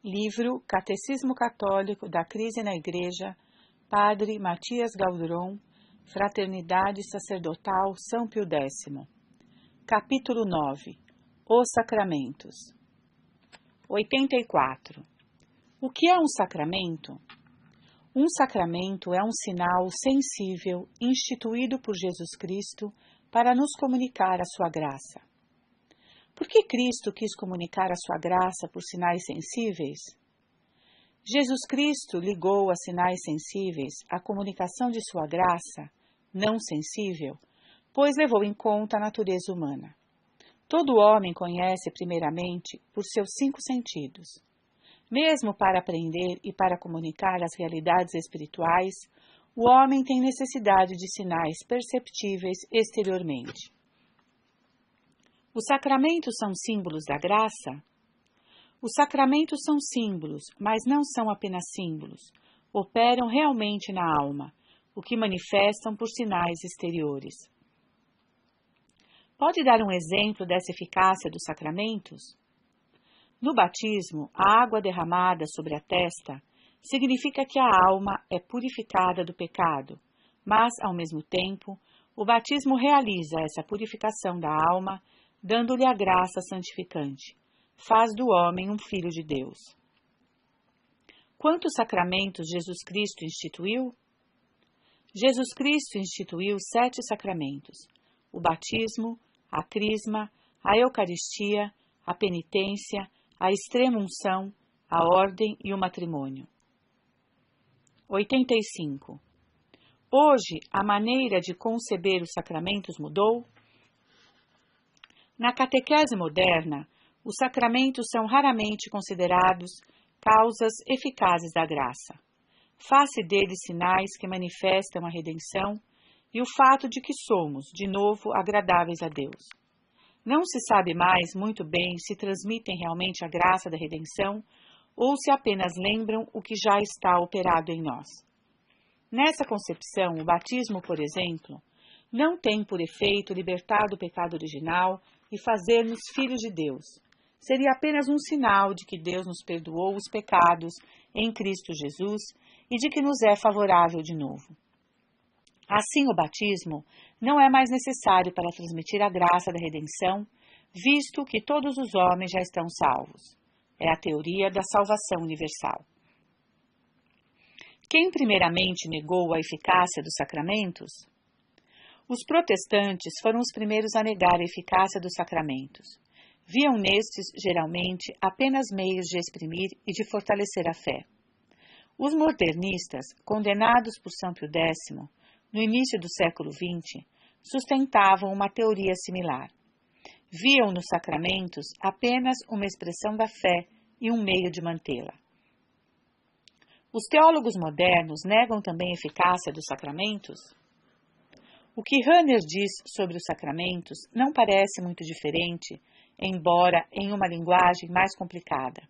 Livro Catecismo Católico da Crise na Igreja, Padre Matias Gaudron, Fraternidade Sacerdotal São Pio X. Capítulo 9. Os Sacramentos. 84. O que é um sacramento? Um sacramento é um sinal sensível instituído por Jesus Cristo para nos comunicar a sua graça. Por que Cristo quis comunicar a sua graça por sinais sensíveis? Jesus Cristo ligou a sinais sensíveis a comunicação de sua graça, não sensível, pois levou em conta a natureza humana. Todo homem conhece primeiramente por seus 5 sentidos. Mesmo para aprender e para comunicar as realidades espirituais, o homem tem necessidade de sinais perceptíveis exteriormente. Os sacramentos são símbolos da graça? Os sacramentos são símbolos, mas não são apenas símbolos. Operam realmente na alma, o que manifestam por sinais exteriores. Pode dar um exemplo dessa eficácia dos sacramentos? No batismo, a água derramada sobre a testa significa que a alma é purificada do pecado, mas, ao mesmo tempo, o batismo realiza essa purificação da alma, dando-lhe a graça santificante. Faz do homem um filho de Deus. Quantos sacramentos Jesus Cristo instituiu? Jesus Cristo instituiu 7 sacramentos: o batismo, a crisma, a eucaristia, a penitência, a extrema-unção, a ordem e o matrimônio. 85. Hoje, a maneira de conceber os sacramentos mudou? Na catequese moderna, os sacramentos são raramente considerados causas eficazes da graça. Faz-se deles sinais que manifestam a redenção e o fato de que somos, de novo, agradáveis a Deus. Não se sabe mais muito bem se transmitem realmente a graça da redenção ou se apenas lembram o que já está operado em nós. Nessa concepção, o batismo, por exemplo, não tem por efeito libertar do pecado original e fazer-nos filhos de Deus. Seria apenas um sinal de que Deus nos perdoou os pecados em Cristo Jesus e de que nos é favorável de novo. Assim, o batismo não é mais necessário para transmitir a graça da redenção, visto que todos os homens já estão salvos. É a teoria da salvação universal. Quem primeiramente negou a eficácia dos sacramentos? Os protestantes foram os primeiros a negar a eficácia dos sacramentos. Viam nestes, geralmente, apenas meios de exprimir e de fortalecer a fé. Os modernistas, condenados por São Pio X, no início do século XX, sustentavam uma teoria similar. Viam nos sacramentos apenas uma expressão da fé e um meio de mantê-la. Os teólogos modernos negam também a eficácia dos sacramentos? O que Rahner diz sobre os sacramentos não parece muito diferente, embora em uma linguagem mais complicada.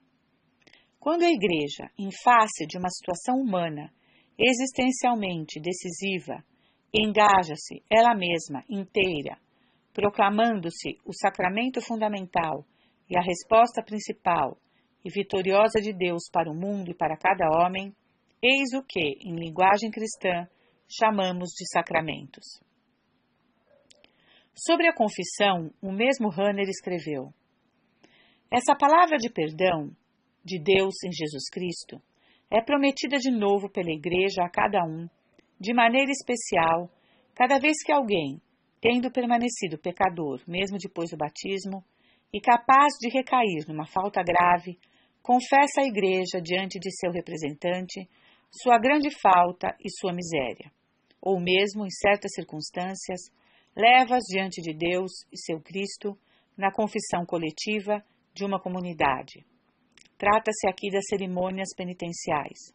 Quando a Igreja, em face de uma situação humana existencialmente decisiva, engaja-se ela mesma inteira, proclamando-se o sacramento fundamental e a resposta principal e vitoriosa de Deus para o mundo e para cada homem, eis o que, em linguagem cristã, chamamos de sacramentos. Sobre a confissão, o mesmo Rahner escreveu: essa palavra de perdão de Deus em Jesus Cristo é prometida de novo pela Igreja a cada um, de maneira especial, cada vez que alguém, tendo permanecido pecador mesmo depois do batismo e capaz de recair numa falta grave, confessa à Igreja diante de seu representante sua grande falta e sua miséria, ou mesmo, em certas circunstâncias, leva-as diante de Deus e seu Cristo na confissão coletiva de uma comunidade. Trata-se aqui das cerimônias penitenciais.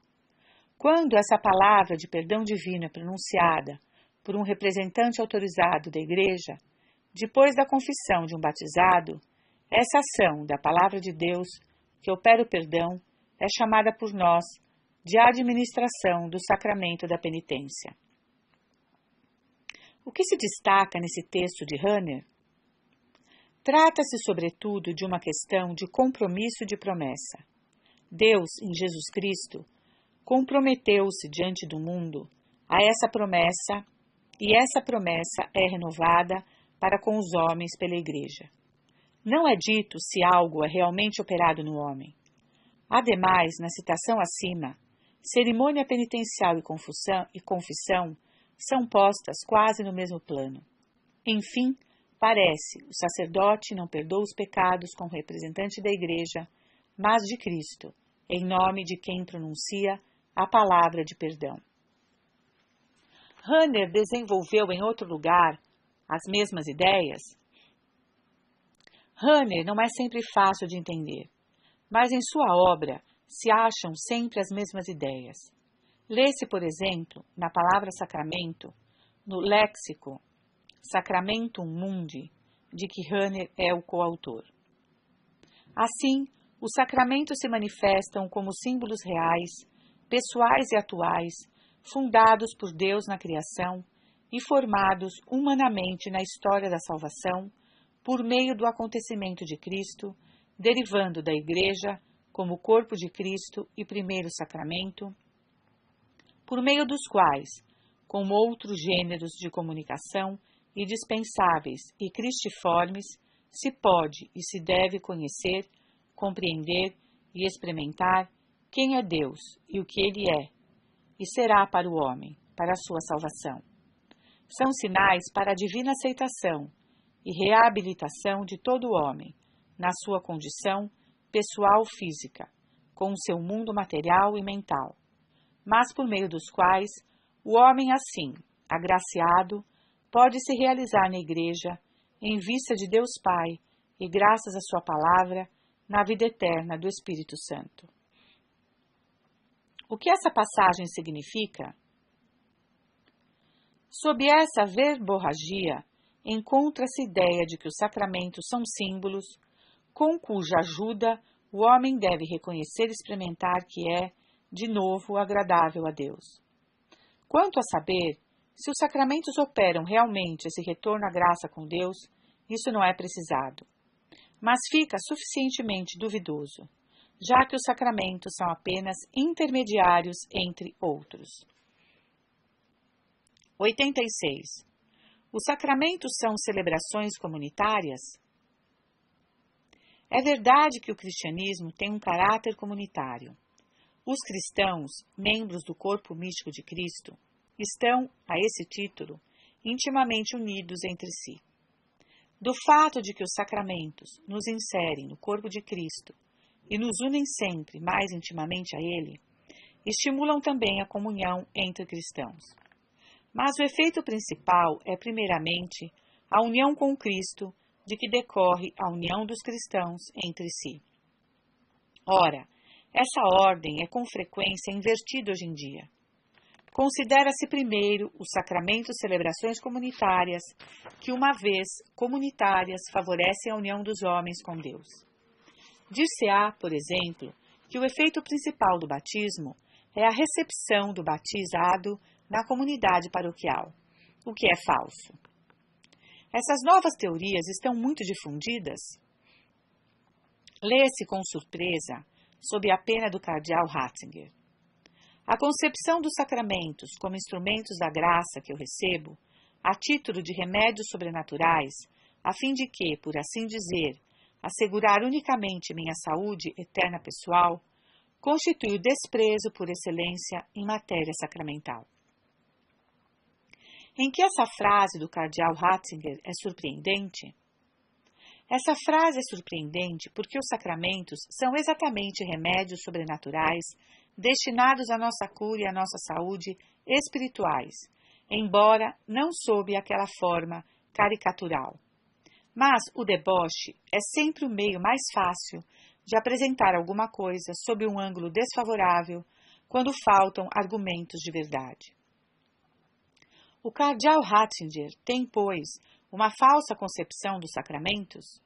Quando essa palavra de perdão divino é pronunciada por um representante autorizado da Igreja, depois da confissão de um batizado, essa ação da palavra de Deus, que opera o perdão, é chamada por nós de administração do sacramento da penitência. O que se destaca nesse texto de Rahner? Trata-se, sobretudo, de uma questão de compromisso de promessa. Deus, em Jesus Cristo, comprometeu-se diante do mundo a essa promessa, e essa promessa é renovada para com os homens pela Igreja. Não é dito se algo é realmente operado no homem. Ademais, na citação acima, cerimônia penitencial e confissão são postas quase no mesmo plano. Enfim, parece, o sacerdote não perdoa os pecados como representante da Igreja, mas de Cristo, em nome de quem pronuncia a palavra de perdão. Rahner desenvolveu em outro lugar as mesmas ideias. Rahner não é sempre fácil de entender, mas em sua obra se acham sempre as mesmas ideias. Lê-se, por exemplo, na palavra sacramento, no léxico Sacramentum Mundi, de que Rahner é o coautor. Assim, os sacramentos se manifestam como símbolos reais, pessoais e atuais, fundados por Deus na criação e formados humanamente na história da salvação, por meio do acontecimento de Cristo, derivando da Igreja como corpo de Cristo e primeiro sacramento, por meio dos quais, com outros gêneros de comunicação indispensáveis e cristiformes, se pode e se deve conhecer, compreender e experimentar quem é Deus e o que Ele é, e será para o homem, para a sua salvação. São sinais para a divina aceitação e reabilitação de todo homem, na sua condição pessoal física, com o seu mundo material e mental, mas por meio dos quais o homem assim, agraciado, pode se realizar na Igreja, em vista de Deus Pai e graças à sua palavra, na vida eterna do Espírito Santo. O que essa passagem significa? Sob essa verborragia, encontra-se a ideia de que os sacramentos são símbolos, com cuja ajuda o homem deve reconhecer e experimentar que é, de novo, agradável a Deus. Quanto a saber se os sacramentos operam realmente esse retorno à graça com Deus, isso não é precisado, mas fica suficientemente duvidoso, já que os sacramentos são apenas intermediários entre outros. 86. Os sacramentos são celebrações comunitárias? É verdade que o cristianismo tem um caráter comunitário. Os cristãos, membros do corpo místico de Cristo, estão, a esse título, intimamente unidos entre si. Do fato de que os sacramentos nos inserem no corpo de Cristo e nos unem sempre mais intimamente a Ele, estimulam também a comunhão entre cristãos. Mas o efeito principal é, primeiramente, a união com Cristo, de que decorre a união dos cristãos entre si. Ora, essa ordem é com frequência invertida hoje em dia. Considera-se primeiro os sacramentos e celebrações comunitárias, que, uma vez comunitárias, favorecem a união dos homens com Deus. Dir-se-á, por exemplo, que o efeito principal do batismo é a recepção do batizado na comunidade paroquial, o que é falso. Essas novas teorias estão muito difundidas. Lê-se com surpresa, sob a pena do cardeal Ratzinger. A concepção dos sacramentos como instrumentos da graça que eu recebo, a título de remédios sobrenaturais, a fim de que, por assim dizer, assegurar unicamente minha saúde eterna pessoal, constitui o desprezo por excelência em matéria sacramental. Em que essa frase do cardeal Ratzinger é surpreendente? Essa frase é surpreendente porque os sacramentos são exatamente remédios sobrenaturais destinados à nossa cura e à nossa saúde espirituais, embora não sob aquela forma caricatural. Mas o deboche é sempre o meio mais fácil de apresentar alguma coisa sob um ângulo desfavorável quando faltam argumentos de verdade. O cardeal Ratzinger tem, pois, uma falsa concepção dos sacramentos?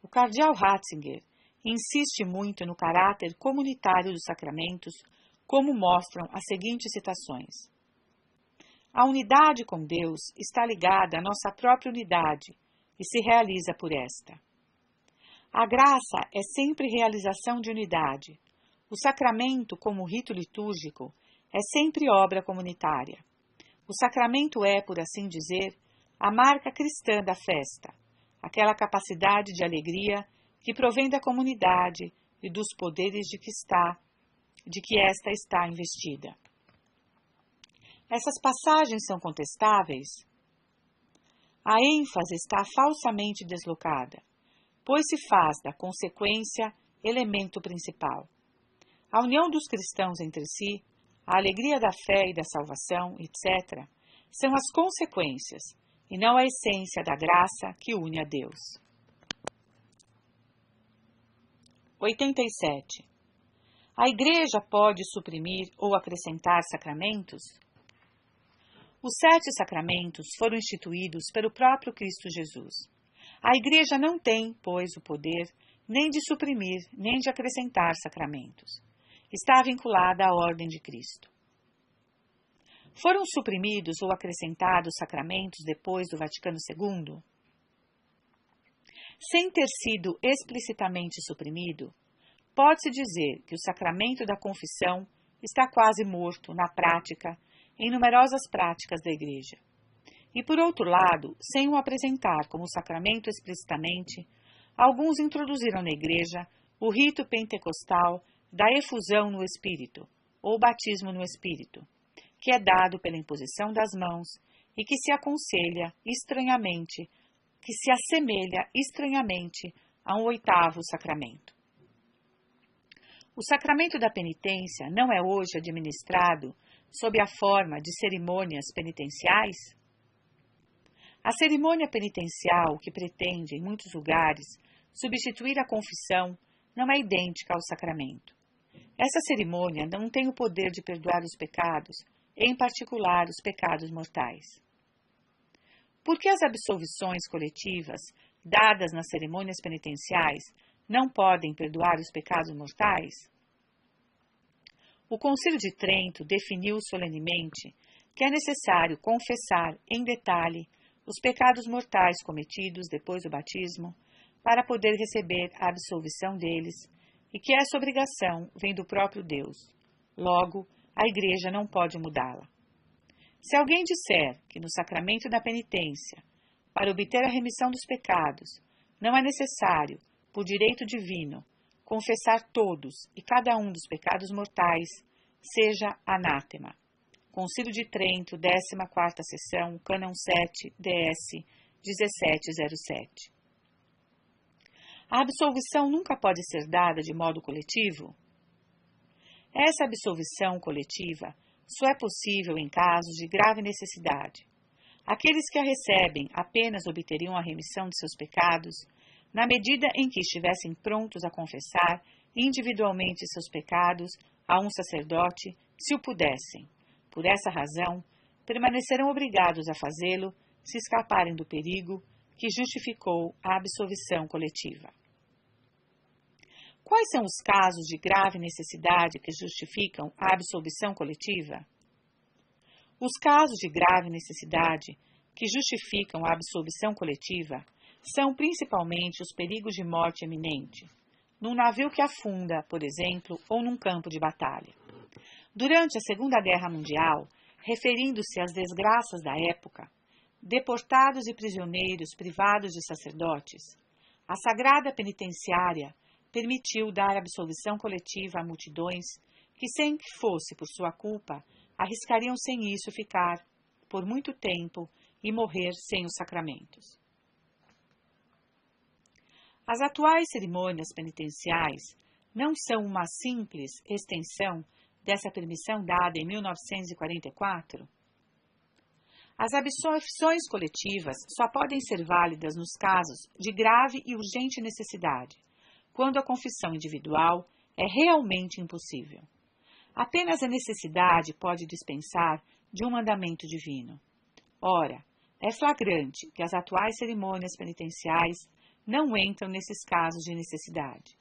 O cardeal Ratzinger insiste muito no caráter comunitário dos sacramentos, como mostram as seguintes citações. A unidade com Deus está ligada à nossa própria unidade e se realiza por esta. A graça é sempre realização de unidade. O sacramento, como rito litúrgico, é sempre obra comunitária. O sacramento é, por assim dizer, a marca cristã da festa, aquela capacidade de alegria que provém da comunidade e dos poderes de que esta está investida. Essas passagens são contestáveis? A ênfase está falsamente deslocada, pois se faz da consequência elemento principal. A união dos cristãos entre si, a alegria da fé e da salvação, etc., são as consequências, e não a essência da graça que une a Deus. 87. A Igreja pode suprimir ou acrescentar sacramentos? Os 7 sacramentos foram instituídos pelo próprio Cristo Jesus. A Igreja não tem, pois, o poder nem de suprimir, nem de acrescentar sacramentos. Está vinculada à ordem de Cristo. Foram suprimidos ou acrescentados sacramentos depois do Vaticano II? Sem ter sido explicitamente suprimido, pode-se dizer que o sacramento da confissão está quase morto na prática, em numerosas práticas da Igreja. E, por outro lado, sem o apresentar como sacramento explicitamente, alguns introduziram na Igreja o rito pentecostal da efusão no Espírito, ou batismo no Espírito, que é dado pela imposição das mãos e que se assemelha estranhamente a um 8º sacramento. O sacramento da penitência não é hoje administrado sob a forma de cerimônias penitenciais? A cerimônia penitencial, que pretende, em muitos lugares, substituir a confissão, não é idêntica ao sacramento. Essa cerimônia não tem o poder de perdoar os pecados, em particular os pecados mortais. Por que as absolvições coletivas, dadas nas cerimônias penitenciais, não podem perdoar os pecados mortais? O Concílio de Trento definiu solenemente que é necessário confessar em detalhe os pecados mortais cometidos depois do batismo para poder receber a absolvição deles e que essa obrigação vem do próprio Deus. Logo, a Igreja não pode mudá-la. Se alguém disser que no sacramento da penitência, para obter a remissão dos pecados, não é necessário, por direito divino, confessar todos e cada um dos pecados mortais, seja anátema. Concílio de Trento, 14ª sessão, Cânon 7, DS 1707. A absolvição nunca pode ser dada de modo coletivo? Essa absolvição coletiva só é possível em casos de grave necessidade. Aqueles que a recebem apenas obteriam a remissão de seus pecados na medida em que estivessem prontos a confessar individualmente seus pecados a um sacerdote, se o pudessem. Por essa razão, permanecerão obrigados a fazê-lo se escaparem do perigo que justificou a absolvição coletiva. Quais são os casos de grave necessidade que justificam a absolvição coletiva? Os casos de grave necessidade que justificam a absolvição coletiva são principalmente os perigos de morte iminente, num navio que afunda, por exemplo, ou num campo de batalha. Durante a Segunda Guerra Mundial, referindo-se às desgraças da época, deportados e prisioneiros privados de sacerdotes, a Sagrada Penitenciária permitiu dar absolvição coletiva a multidões que, sem que fosse por sua culpa, arriscariam sem isso ficar por muito tempo e morrer sem os sacramentos. As atuais cerimônias penitenciais não são uma simples extensão dessa permissão dada em 1944? As absolvições coletivas só podem ser válidas nos casos de grave e urgente necessidade, quando a confissão individual é realmente impossível. Apenas a necessidade pode dispensar de um mandamento divino. Ora, é flagrante que as atuais cerimônias penitenciais não entram nesses casos de necessidade.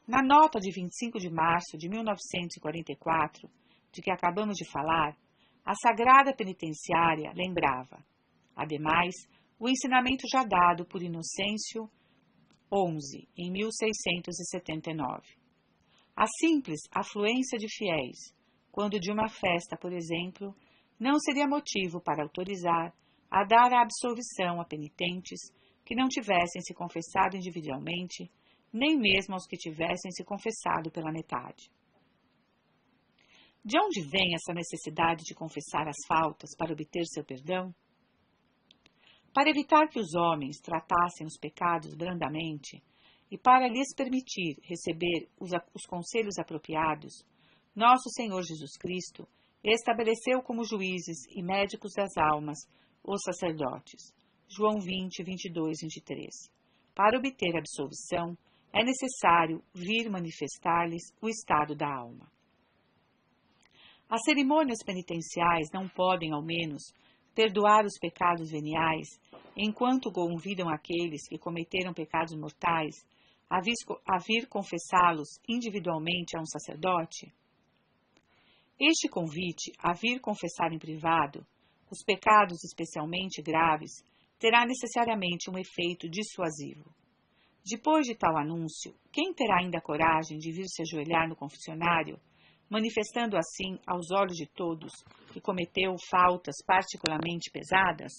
Na nota de 25 de março de 1944, de que acabamos de falar, a Sagrada Penitenciária lembrava, ademais, o ensinamento já dado por Inocêncio 11, em 1679. A simples afluência de fiéis, quando de uma festa, por exemplo, não seria motivo para autorizar a dar a absolvição a penitentes que não tivessem se confessado individualmente, nem mesmo aos que tivessem se confessado pela metade. De onde vem essa necessidade de confessar as faltas para obter seu perdão? Para evitar que os homens tratassem os pecados brandamente e para lhes permitir receber os conselhos apropriados, nosso Senhor Jesus Cristo estabeleceu como juízes e médicos das almas os sacerdotes. João 20, 22, 23. Para obter absolvição, é necessário vir manifestar-lhes o estado da alma. As cerimônias penitenciais não podem, ao menos, perdoar os pecados veniais, enquanto convidam aqueles que cometeram pecados mortais a vir confessá-los individualmente a um sacerdote? Este convite a vir confessar em privado os pecados especialmente graves terá necessariamente um efeito dissuasivo. Depois de tal anúncio, quem terá ainda coragem de vir se ajoelhar no confessionário, manifestando assim aos olhos de todos que cometeu faltas particularmente pesadas?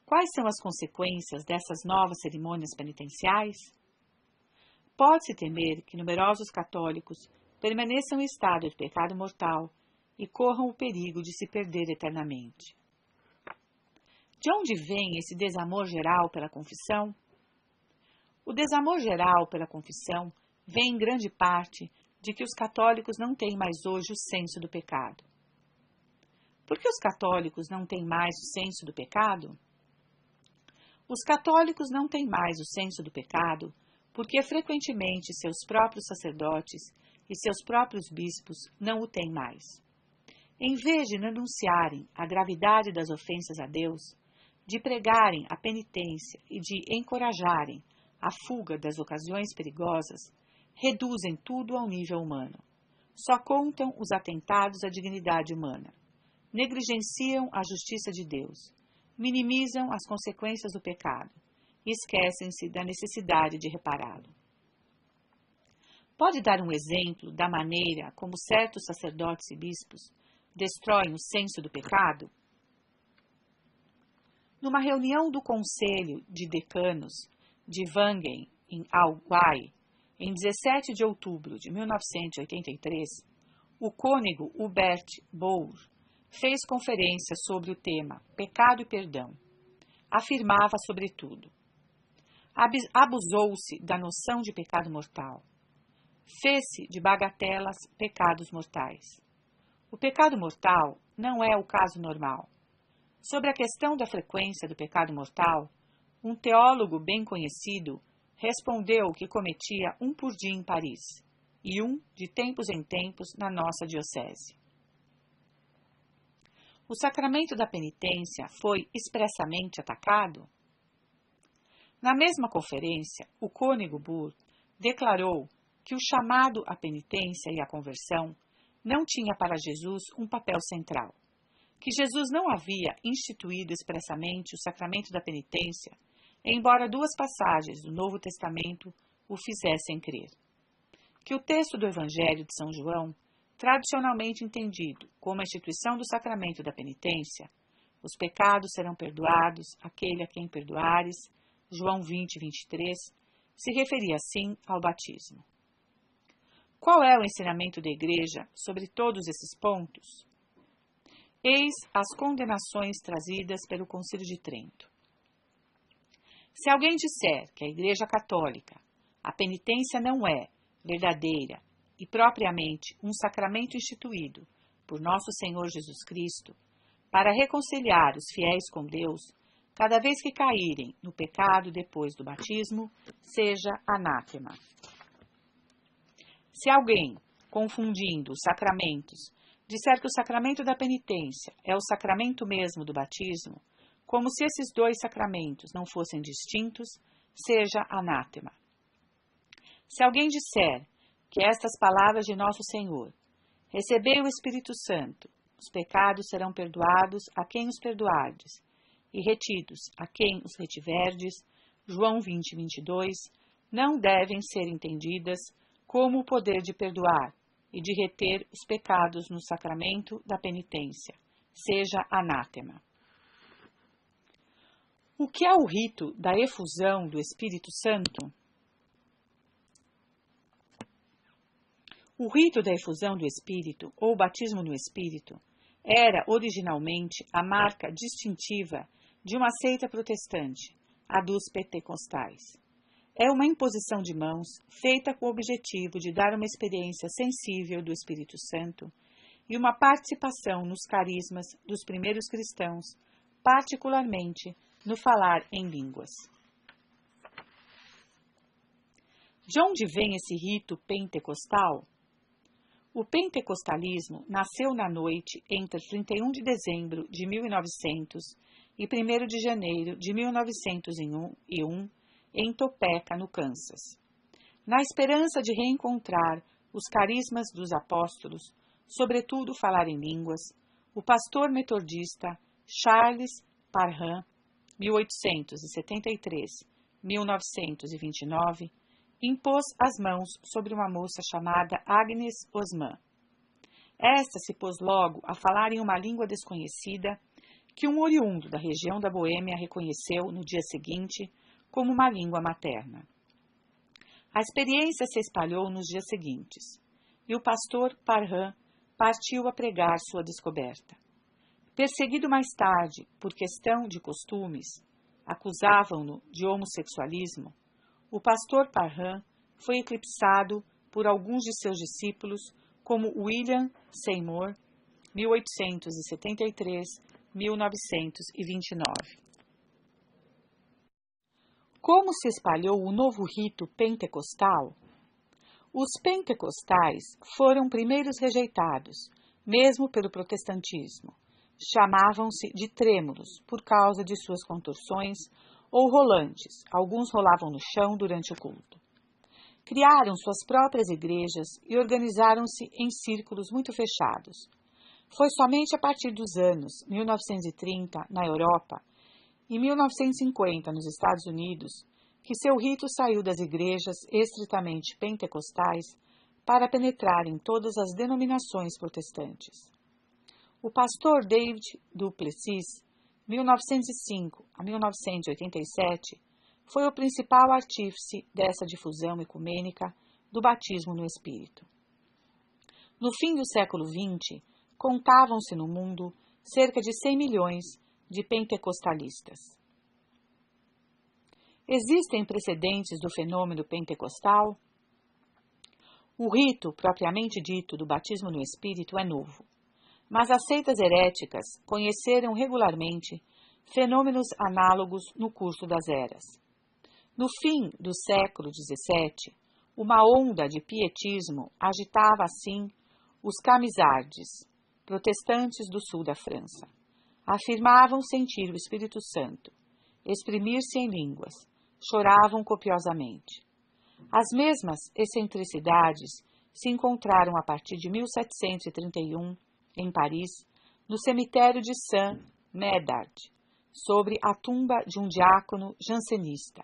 Quais são as consequências dessas novas cerimônias penitenciais? Pode-se temer que numerosos católicos permaneçam em estado de pecado mortal e corram o perigo de se perder eternamente. De onde vem esse desamor geral pela confissão? O desamor geral pela confissão vem em grande parte de que os católicos não têm mais hoje o senso do pecado. Por que os católicos não têm mais o senso do pecado? Os católicos não têm mais o senso do pecado porque frequentemente seus próprios sacerdotes e seus próprios bispos não o têm mais. Em vez de denunciarem a gravidade das ofensas a Deus, de pregarem a penitência e de encorajarem a fuga das ocasiões perigosas, reduzem tudo ao nível humano. Só contam os atentados à dignidade humana. Negligenciam a justiça de Deus. Minimizam as consequências do pecado e esquecem-se da necessidade de repará-lo. Pode dar um exemplo da maneira como certos sacerdotes e bispos destroem o senso do pecado? Numa reunião do Conselho de Decanos de Wangen, em Allgäu, em 17 de outubro de 1983, o cônego Hubert Bohr fez conferência sobre o tema Pecado e Perdão. Afirmava, sobretudo, abusou-se da noção de pecado mortal. Fez-se de bagatelas pecados mortais. O pecado mortal não é o caso normal. Sobre a questão da frequência do pecado mortal, um teólogo bem conhecido respondeu que cometia um por dia em Paris e um de tempos em tempos na nossa diocese. O sacramento da penitência foi expressamente atacado? Na mesma conferência, o cônego Bohr declarou que o chamado à penitência e à conversão não tinha para Jesus um papel central, que Jesus não havia instituído expressamente o sacramento da penitência, embora duas passagens do Novo Testamento o fizessem crer, que o texto do Evangelho de São João, tradicionalmente entendido como a instituição do sacramento da penitência, os pecados serão perdoados àquele a quem perdoares, João 20, 23, se referia assim ao batismo. Qual é o ensinamento da Igreja sobre todos esses pontos? Eis as condenações trazidas pelo Concílio de Trento. Se alguém disser que a Igreja Católica, a penitência não é verdadeira e propriamente um sacramento instituído por nosso Senhor Jesus Cristo, para reconciliar os fiéis com Deus, cada vez que caírem no pecado depois do batismo, seja anátema. Se alguém, confundindo os sacramentos, disser que o sacramento da penitência é o sacramento mesmo do batismo, como se esses dois sacramentos não fossem distintos, seja anátema. Se alguém disser que estas palavras de nosso Senhor, recebei o Espírito Santo, os pecados serão perdoados a quem os perdoardes, e retidos, a quem os retiverdes, João 20, 22, não devem ser entendidas como o poder de perdoar e de reter os pecados no sacramento da penitência, seja anátema. O que é o rito da efusão do Espírito Santo? O rito da efusão do Espírito, ou batismo no Espírito, era originalmente a marca distintiva de uma seita protestante, a dos pentecostais. É uma imposição de mãos feita com o objetivo de dar uma experiência sensível do Espírito Santo e uma participação nos carismas dos primeiros cristãos, particularmente no falar em línguas. De onde vem esse rito pentecostal? O pentecostalismo nasceu na noite entre 31 de dezembro de 1900 e 1º de janeiro de 1901 em Topeka, no Kansas. Na esperança de reencontrar os carismas dos apóstolos, sobretudo falar em línguas, o pastor metodista Charles Parham, 1873-1929, impôs as mãos sobre uma moça chamada Agnes Osman. Esta se pôs logo a falar em uma língua desconhecida que um oriundo da região da Boêmia reconheceu no dia seguinte como uma língua materna. A experiência se espalhou nos dias seguintes, e o pastor Parham partiu a pregar sua descoberta. Perseguido mais tarde por questão de costumes, acusavam-no de homossexualismo, o pastor Parham foi eclipsado por alguns de seus discípulos, como William Seymour, 1873-1929. Como se espalhou o novo rito pentecostal? Os pentecostais foram primeiros rejeitados, mesmo pelo protestantismo. Chamavam-se de trêmulos por causa de suas contorções, ou rolantes, alguns rolavam no chão durante o culto. Criaram suas próprias igrejas e organizaram-se em círculos muito fechados. Foi somente a partir dos anos 1930 na Europa e 1950 nos Estados Unidos que seu rito saiu das igrejas estritamente pentecostais para penetrar em todas as denominações protestantes. O pastor David Duplessis, 1905 a 1987, foi o principal artífice dessa difusão ecumênica do batismo no Espírito. No fim do século XX, contavam-se no mundo cerca de 100 milhões de pentecostalistas. Existem precedentes do fenômeno pentecostal? O rito, propriamente dito, do batismo no Espírito é novo, mas as seitas heréticas conheceram regularmente fenômenos análogos no curso das eras. No fim do século XVII, uma onda de pietismo agitava assim os camisardes, protestantes do sul da França. Afirmavam sentir o Espírito Santo, exprimir-se em línguas, choravam copiosamente. As mesmas excentricidades se encontraram a partir de 1731, em Paris, no cemitério de Saint-Médard, sobre a tumba de um diácono jansenista.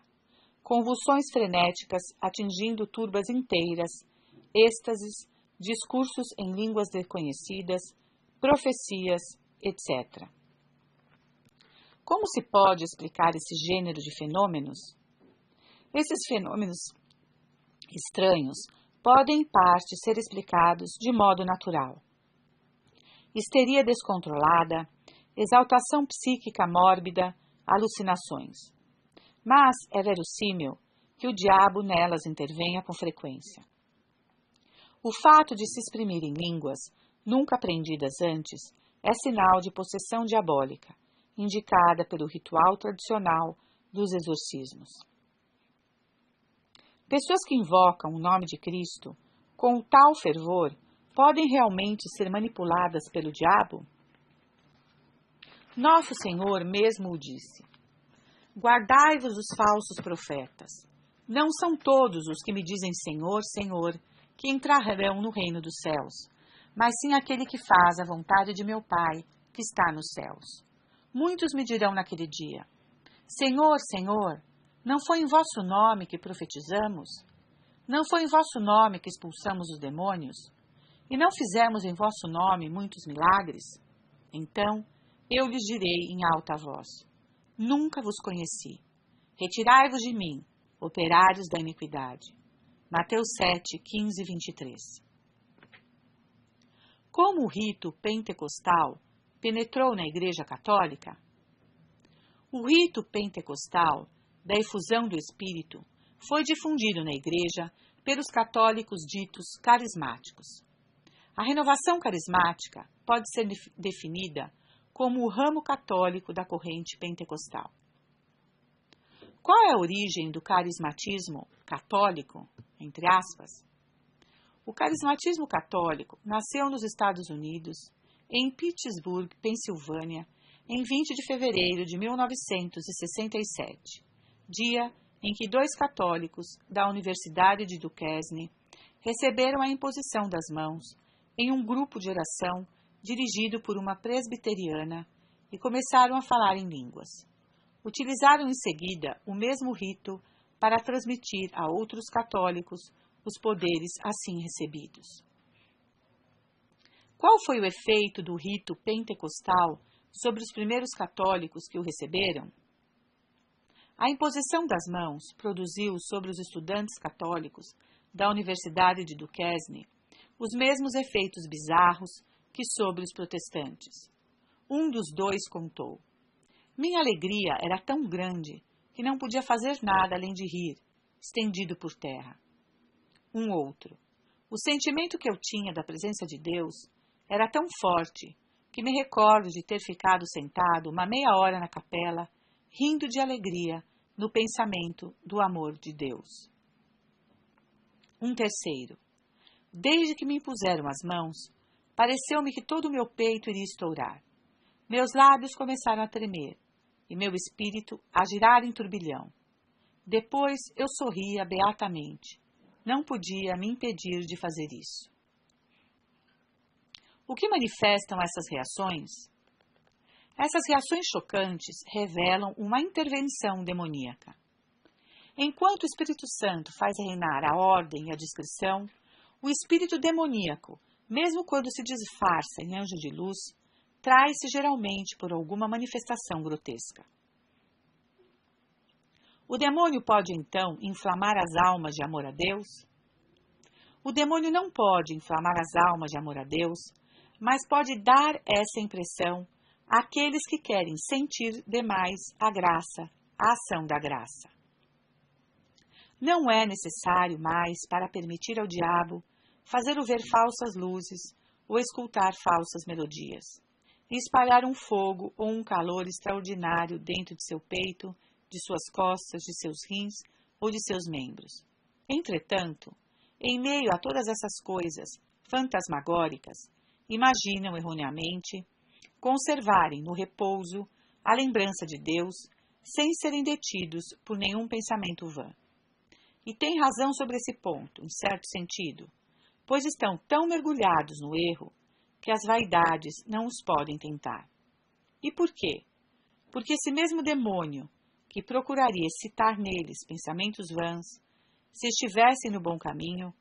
Convulsões frenéticas atingindo turbas inteiras, êxtases, discursos em línguas desconhecidas, profecias, etc. Como se pode explicar esse gênero de fenômenos? Esses fenômenos estranhos podem, em parte, ser explicados de modo natural. Histeria descontrolada, exaltação psíquica mórbida, alucinações. Mas é verossímil que o diabo nelas intervenha com frequência. O fato de se exprimir em línguas nunca aprendidas antes é sinal de possessão diabólica, indicada pelo ritual tradicional dos exorcismos. Pessoas que invocam o nome de Cristo com tal fervor podem realmente ser manipuladas pelo diabo? Nosso Senhor mesmo o disse: guardai-vos dos falsos profetas. Não são todos os que me dizem Senhor, Senhor, que entrarão no reino dos céus, mas sim aquele que faz a vontade de meu Pai, que está nos céus. Muitos me dirão naquele dia: Senhor, Senhor, não foi em vosso nome que profetizamos? Não foi em vosso nome que expulsamos os demônios? E não fizemos em vosso nome muitos milagres? Então eu lhes direi em alta voz: Nunca vos conheci. Retirai-vos de mim, operários da iniquidade. Mateus 7, 15 e 23. Como o rito pentecostal penetrou na Igreja Católica? O rito pentecostal da efusão do Espírito foi difundido na Igreja pelos católicos ditos carismáticos. A renovação carismática pode ser definida como o ramo católico da corrente pentecostal. Qual é a origem do carismatismo católico, entre aspas? O carismatismo católico nasceu nos Estados Unidos, em Pittsburgh, Pensilvânia, em 20 de fevereiro de 1967, dia em que 2 católicos da Universidade de Duquesne receberam a imposição das mãos em um grupo de oração dirigido por uma presbiteriana e começaram a falar em línguas. Utilizaram em seguida o mesmo rito para transmitir a outros católicos os poderes assim recebidos. Qual foi o efeito do rito pentecostal sobre os primeiros católicos que o receberam? A imposição das mãos produziu sobre os estudantes católicos da Universidade de Duquesne os mesmos efeitos bizarros que sobre os protestantes. Um dos 2 contou: Minha alegria era tão grande que não podia fazer nada além de rir, estendido por terra. Um outro: O sentimento que eu tinha da presença de Deus era tão forte que me recordo de ter ficado sentado uma meia hora na capela, rindo de alegria no pensamento do amor de Deus. Um terceiro: Desde que me impuseram as mãos, pareceu-me que todo o meu peito iria estourar. Meus lábios começaram a tremer e meu espírito a girar em turbilhão. Depois eu sorria beatamente. Não podia me impedir de fazer isso. O que manifestam essas reações? Essas reações chocantes revelam uma intervenção demoníaca. Enquanto o Espírito Santo faz reinar a ordem e a discrição, o espírito demoníaco, mesmo quando se disfarça em anjo de luz, trai-se geralmente por alguma manifestação grotesca. O demônio pode, então, inflamar as almas de amor a Deus? O demônio não pode inflamar as almas de amor a Deus, mas pode dar essa impressão àqueles que querem sentir demais a graça, a ação da graça. Não é necessário mais para permitir ao diabo fazer-o ver falsas luzes ou escutar falsas melodias, e espalhar um fogo ou um calor extraordinário dentro de seu peito, de suas costas, de seus rins ou de seus membros. Entretanto, em meio a todas essas coisas fantasmagóricas, imaginam erroneamente conservarem no repouso a lembrança de Deus sem serem detidos por nenhum pensamento vã. E têm razão sobre esse ponto, em certo sentido, pois estão tão mergulhados no erro que as vaidades não os podem tentar. E por quê? Porque esse mesmo demônio, que procuraria excitar neles pensamentos vãs, se estivessem no bom caminho,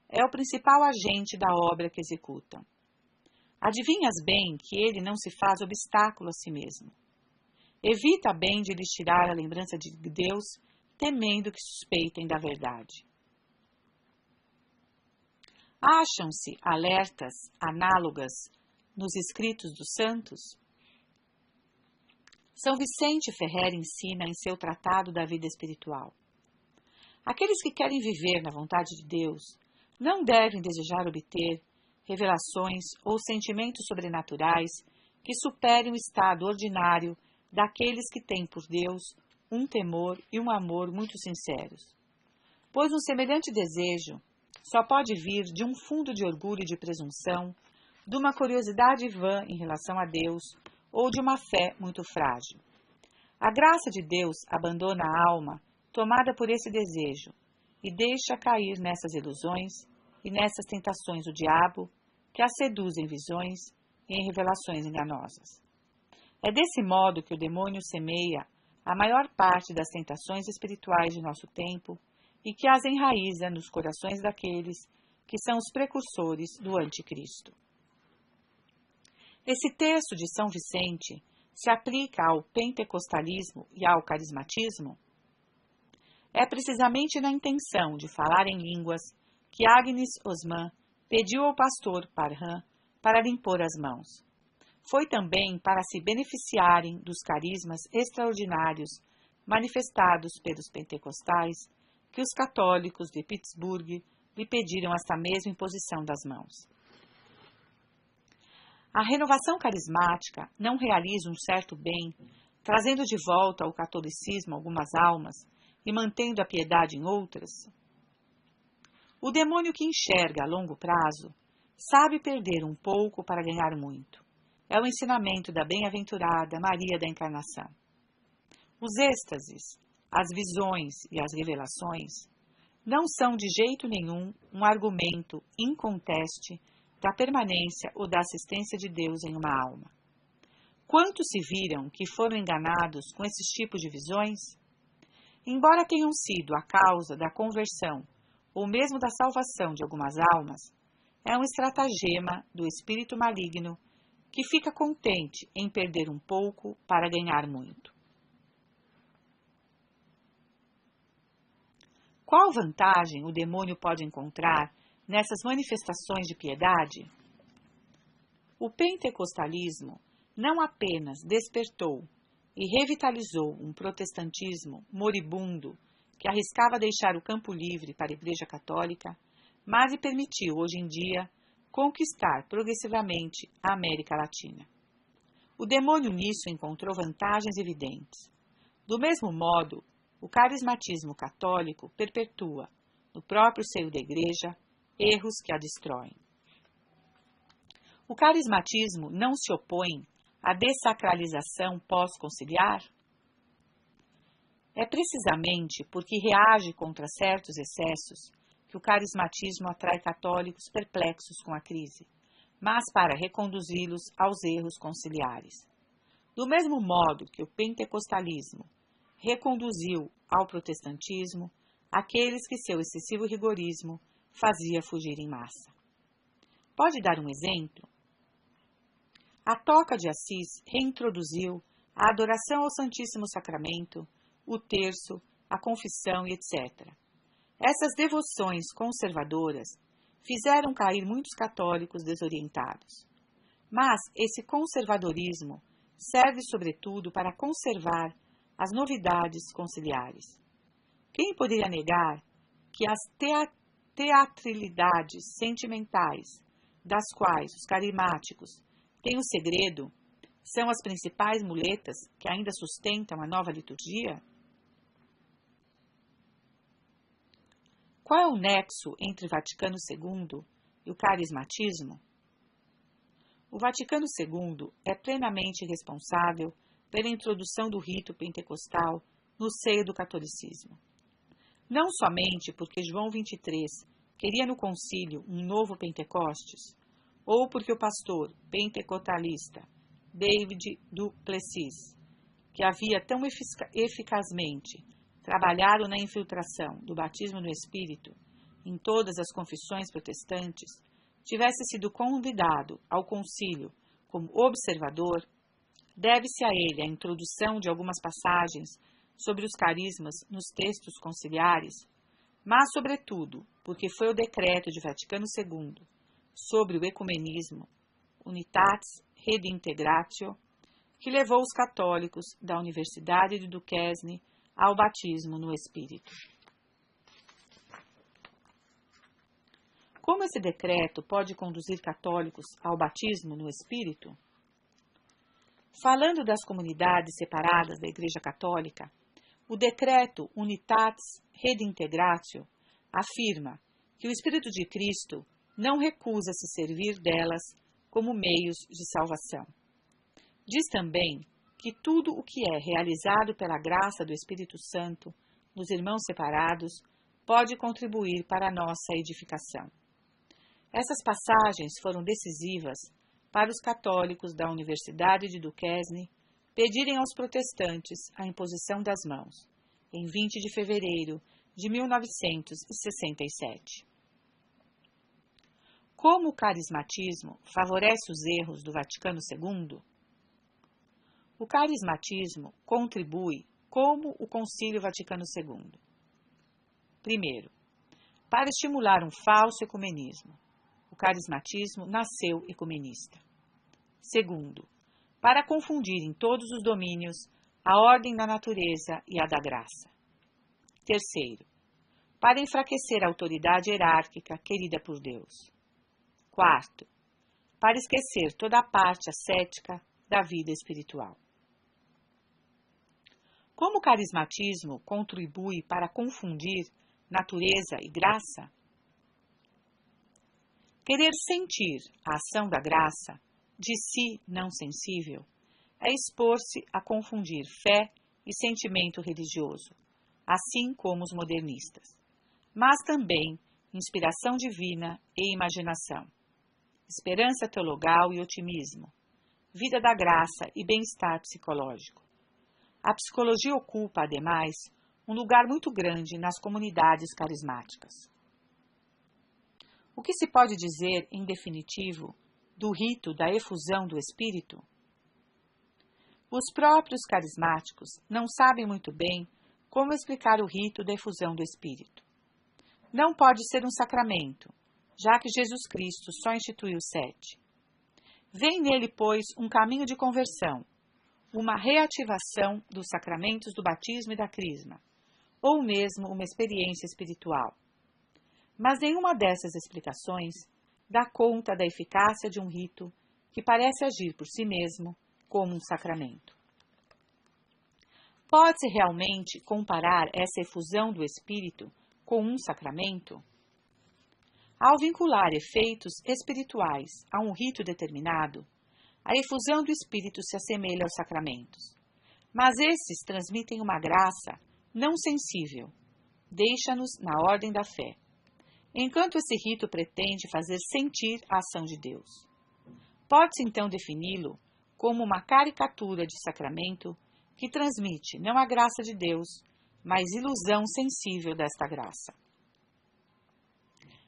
é o principal agente da obra que executam. Adivinhas bem que ele não se faz obstáculo a si mesmo. Evita bem de lhes tirar a lembrança de Deus, temendo que suspeitem da verdade. Acham-se alertas análogas nos escritos dos santos? São Vicente Ferrer ensina em seu Tratado da Vida Espiritual: aqueles que querem viver na vontade de Deus não devem desejar obter revelações ou sentimentos sobrenaturais que superem o estado ordinário daqueles que têm por Deus um temor e um amor muito sinceros, pois um semelhante desejo só pode vir de um fundo de orgulho e de presunção, de uma curiosidade vã em relação a Deus ou de uma fé muito frágil. A graça de Deus abandona a alma tomada por esse desejo e deixa cair nessas ilusões e nessas tentações o diabo, que a seduz em visões e em revelações enganosas. É desse modo que o demônio semeia a maior parte das tentações espirituais de nosso tempo e que as enraiza nos corações daqueles que são os precursores do Anticristo. Esse texto de São Vicente se aplica ao pentecostalismo e ao carismatismo? É precisamente na intenção de falar em línguas que Agnes Osman pediu ao pastor Parham para lhe impor as mãos. Foi também para se beneficiarem dos carismas extraordinários manifestados pelos pentecostais que os católicos de Pittsburgh lhe pediram esta mesma imposição das mãos. A renovação carismática não realiza um certo bem, trazendo de volta ao catolicismo algumas almas e mantendo a piedade em outras? O demônio que enxerga a longo prazo sabe perder um pouco para ganhar muito. É o ensinamento da bem-aventurada Maria da Encarnação. Os êxtases, as visões e as revelações não são de jeito nenhum um argumento inconteste da permanência ou da assistência de Deus em uma alma. Quantos se viram que foram enganados com esses tipos de visões? Embora tenham sido a causa da conversão ou mesmo da salvação de algumas almas, é um estratagema do espírito maligno que fica contente em perder um pouco para ganhar muito. Qual vantagem o demônio pode encontrar nessas manifestações de piedade? O pentecostalismo não apenas despertou e revitalizou um protestantismo moribundo que arriscava deixar o campo livre para a Igreja Católica, mas lhe permitiu, hoje em dia, conquistar progressivamente a América Latina. O demônio nisso encontrou vantagens evidentes. Do mesmo modo, o carismatismo católico perpetua, no próprio seio da Igreja, erros que a destroem. O carismatismo não se opõe à dessacralização pós-conciliar? É precisamente porque reage contra certos excessos que o carismatismo atrai católicos perplexos com a crise, mas para reconduzi-los aos erros conciliares. Do mesmo modo que o pentecostalismo reconduziu ao protestantismo aqueles que seu excessivo rigorismo fazia fugir em massa. Pode dar um exemplo? A Toca de Assis reintroduziu a adoração ao Santíssimo Sacramento, o terço, a confissão e etc. Essas devoções conservadoras fizeram cair muitos católicos desorientados. Mas esse conservadorismo serve sobretudo para conservar as novidades conciliares. Quem poderia negar que as teatralidades sentimentais, das quais os carismáticos têm o segredo, são as principais muletas que ainda sustentam a nova liturgia? Qual é o nexo entre Vaticano II e o carismatismo? O Vaticano II é plenamente responsável pela introdução do rito pentecostal no seio do catolicismo. Não somente porque João XXIII queria no concílio um novo Pentecostes, ou porque o pastor pentecostalista David du Plessis, que havia tão eficazmente trabalhado na infiltração do batismo no Espírito em todas as confissões protestantes, tivesse sido convidado ao concílio como observador, deve-se a ele a introdução de algumas passagens sobre os carismas nos textos conciliares, mas, sobretudo, porque foi o decreto de Vaticano II sobre o ecumenismo, Unitatis Redintegratio, que levou os católicos da Universidade de Duquesne ao batismo no Espírito. Como esse decreto pode conduzir católicos ao batismo no Espírito? Falando das comunidades separadas da Igreja Católica, o decreto Unitatis Redintegratio afirma que o Espírito de Cristo não recusa se servir delas como meios de salvação. Diz também que tudo o que é realizado pela graça do Espírito Santo nos irmãos separados pode contribuir para a nossa edificação. Essas passagens foram decisivas para os católicos da Universidade de Duquesne pedirem aos protestantes a imposição das mãos, em 20 de fevereiro de 1967. Como o carismatismo favorece os erros do Vaticano II? O carismatismo contribui como o Concílio Vaticano II. Primeiro, para estimular um falso ecumenismo. O carismatismo nasceu ecumenista. Segundo, para confundir em todos os domínios a ordem da natureza e a da graça. Terceiro, para enfraquecer a autoridade hierárquica querida por Deus. Quarto, para esquecer toda a parte ascética da vida espiritual. Como o carismatismo contribui para confundir natureza e graça? Querer sentir a ação da graça, de si não sensível, é expor-se a confundir fé e sentimento religioso, assim como os modernistas, mas também inspiração divina e imaginação, esperança teologal e otimismo, vida da graça e bem-estar psicológico. A psicologia ocupa, ademais, um lugar muito grande nas comunidades carismáticas. O que se pode dizer, em definitivo, do rito da efusão do Espírito? Os próprios carismáticos não sabem muito bem como explicar o rito da efusão do Espírito. Não pode ser um sacramento, já que Jesus Cristo só instituiu 7. Vem nele, pois, um caminho de conversão, uma reativação dos sacramentos do batismo e da crisma, ou mesmo uma experiência espiritual. Mas nenhuma dessas explicações dá conta da eficácia de um rito que parece agir por si mesmo como um sacramento. Pode-se realmente comparar essa efusão do Espírito com um sacramento? Ao vincular efeitos espirituais a um rito determinado, a efusão do Espírito se assemelha aos sacramentos, mas esses transmitem uma graça não sensível, deixa-nos na ordem da fé, enquanto esse rito pretende fazer sentir a ação de Deus. Pode-se então defini-lo como uma caricatura de sacramento que transmite não a graça de Deus, mas ilusão sensível desta graça.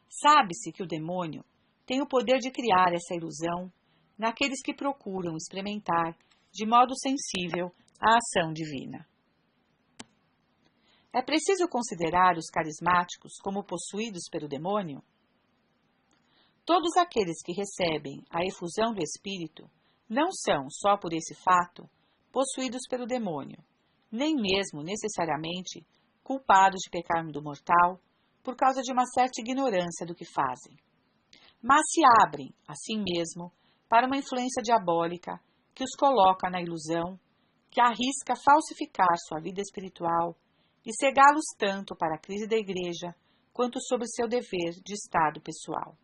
Sabe-se que o demônio tem o poder de criar essa ilusão naqueles que procuram experimentar de modo sensível a ação divina. É preciso considerar os carismáticos como possuídos pelo demônio? Todos aqueles que recebem a efusão do Espírito não são, só por esse fato, possuídos pelo demônio, nem mesmo necessariamente culpados de pecado mortal por causa de uma certa ignorância do que fazem, mas se abrem, assim mesmo, para uma influência diabólica que os coloca na ilusão, que arrisca falsificar sua vida espiritual e cegá-los tanto para a crise da Igreja quanto sobre seu dever de estado pessoal.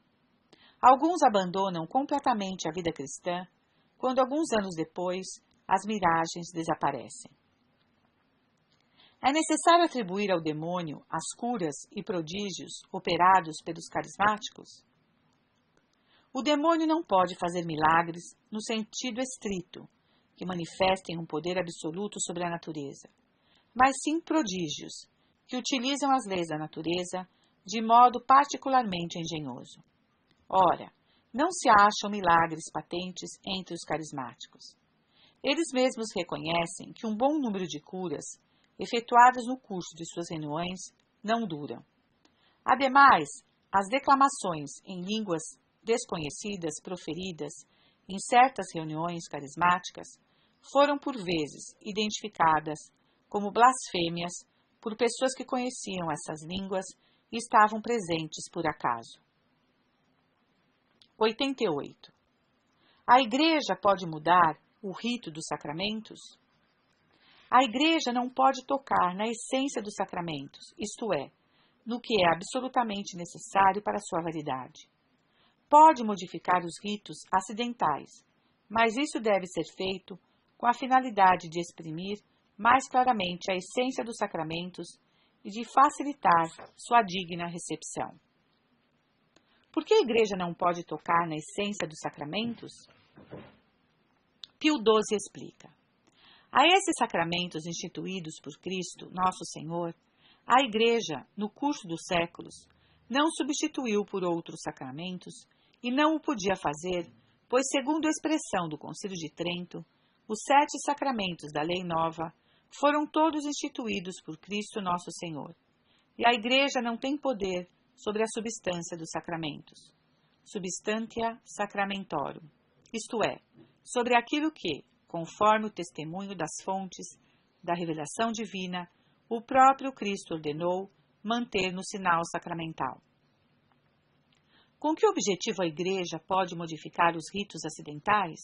Alguns abandonam completamente a vida cristã quando, alguns anos depois, as miragens desaparecem. É necessário atribuir ao demônio as curas e prodígios operados pelos carismáticos? O demônio não pode fazer milagres no sentido estrito, que manifestem um poder absoluto sobre a natureza, mas sim prodígios, que utilizam as leis da natureza de modo particularmente engenhoso. Ora, não se acham milagres patentes entre os carismáticos. Eles mesmos reconhecem que um bom número de curas, efetuadas no curso de suas reuniões, não duram. Ademais, as declamações em línguas desconhecidas proferidas em certas reuniões carismáticas foram por vezes identificadas como blasfêmias por pessoas que conheciam essas línguas e estavam presentes por acaso. 88. A Igreja pode mudar o rito dos sacramentos? A Igreja não pode tocar na essência dos sacramentos, isto é, no que é absolutamente necessário para sua validade. Pode modificar os ritos acidentais, mas isso deve ser feito com a finalidade de exprimir mais claramente a essência dos sacramentos e de facilitar sua digna recepção. Por que a Igreja não pode tocar na essência dos sacramentos? Pio XII explica. A esses sacramentos instituídos por Cristo, nosso Senhor, a Igreja, no curso dos séculos, não substituiu por outros sacramentos e não o podia fazer, pois, segundo a expressão do Concílio de Trento, os 7 sacramentos da Lei Nova foram todos instituídos por Cristo nosso Senhor, e a Igreja não tem poder sobre a substância dos sacramentos, substantia sacramentorum, isto é, sobre aquilo que, conforme o testemunho das fontes da revelação divina, o próprio Cristo ordenou manter no sinal sacramental. Com que objetivo a Igreja pode modificar os ritos acidentais?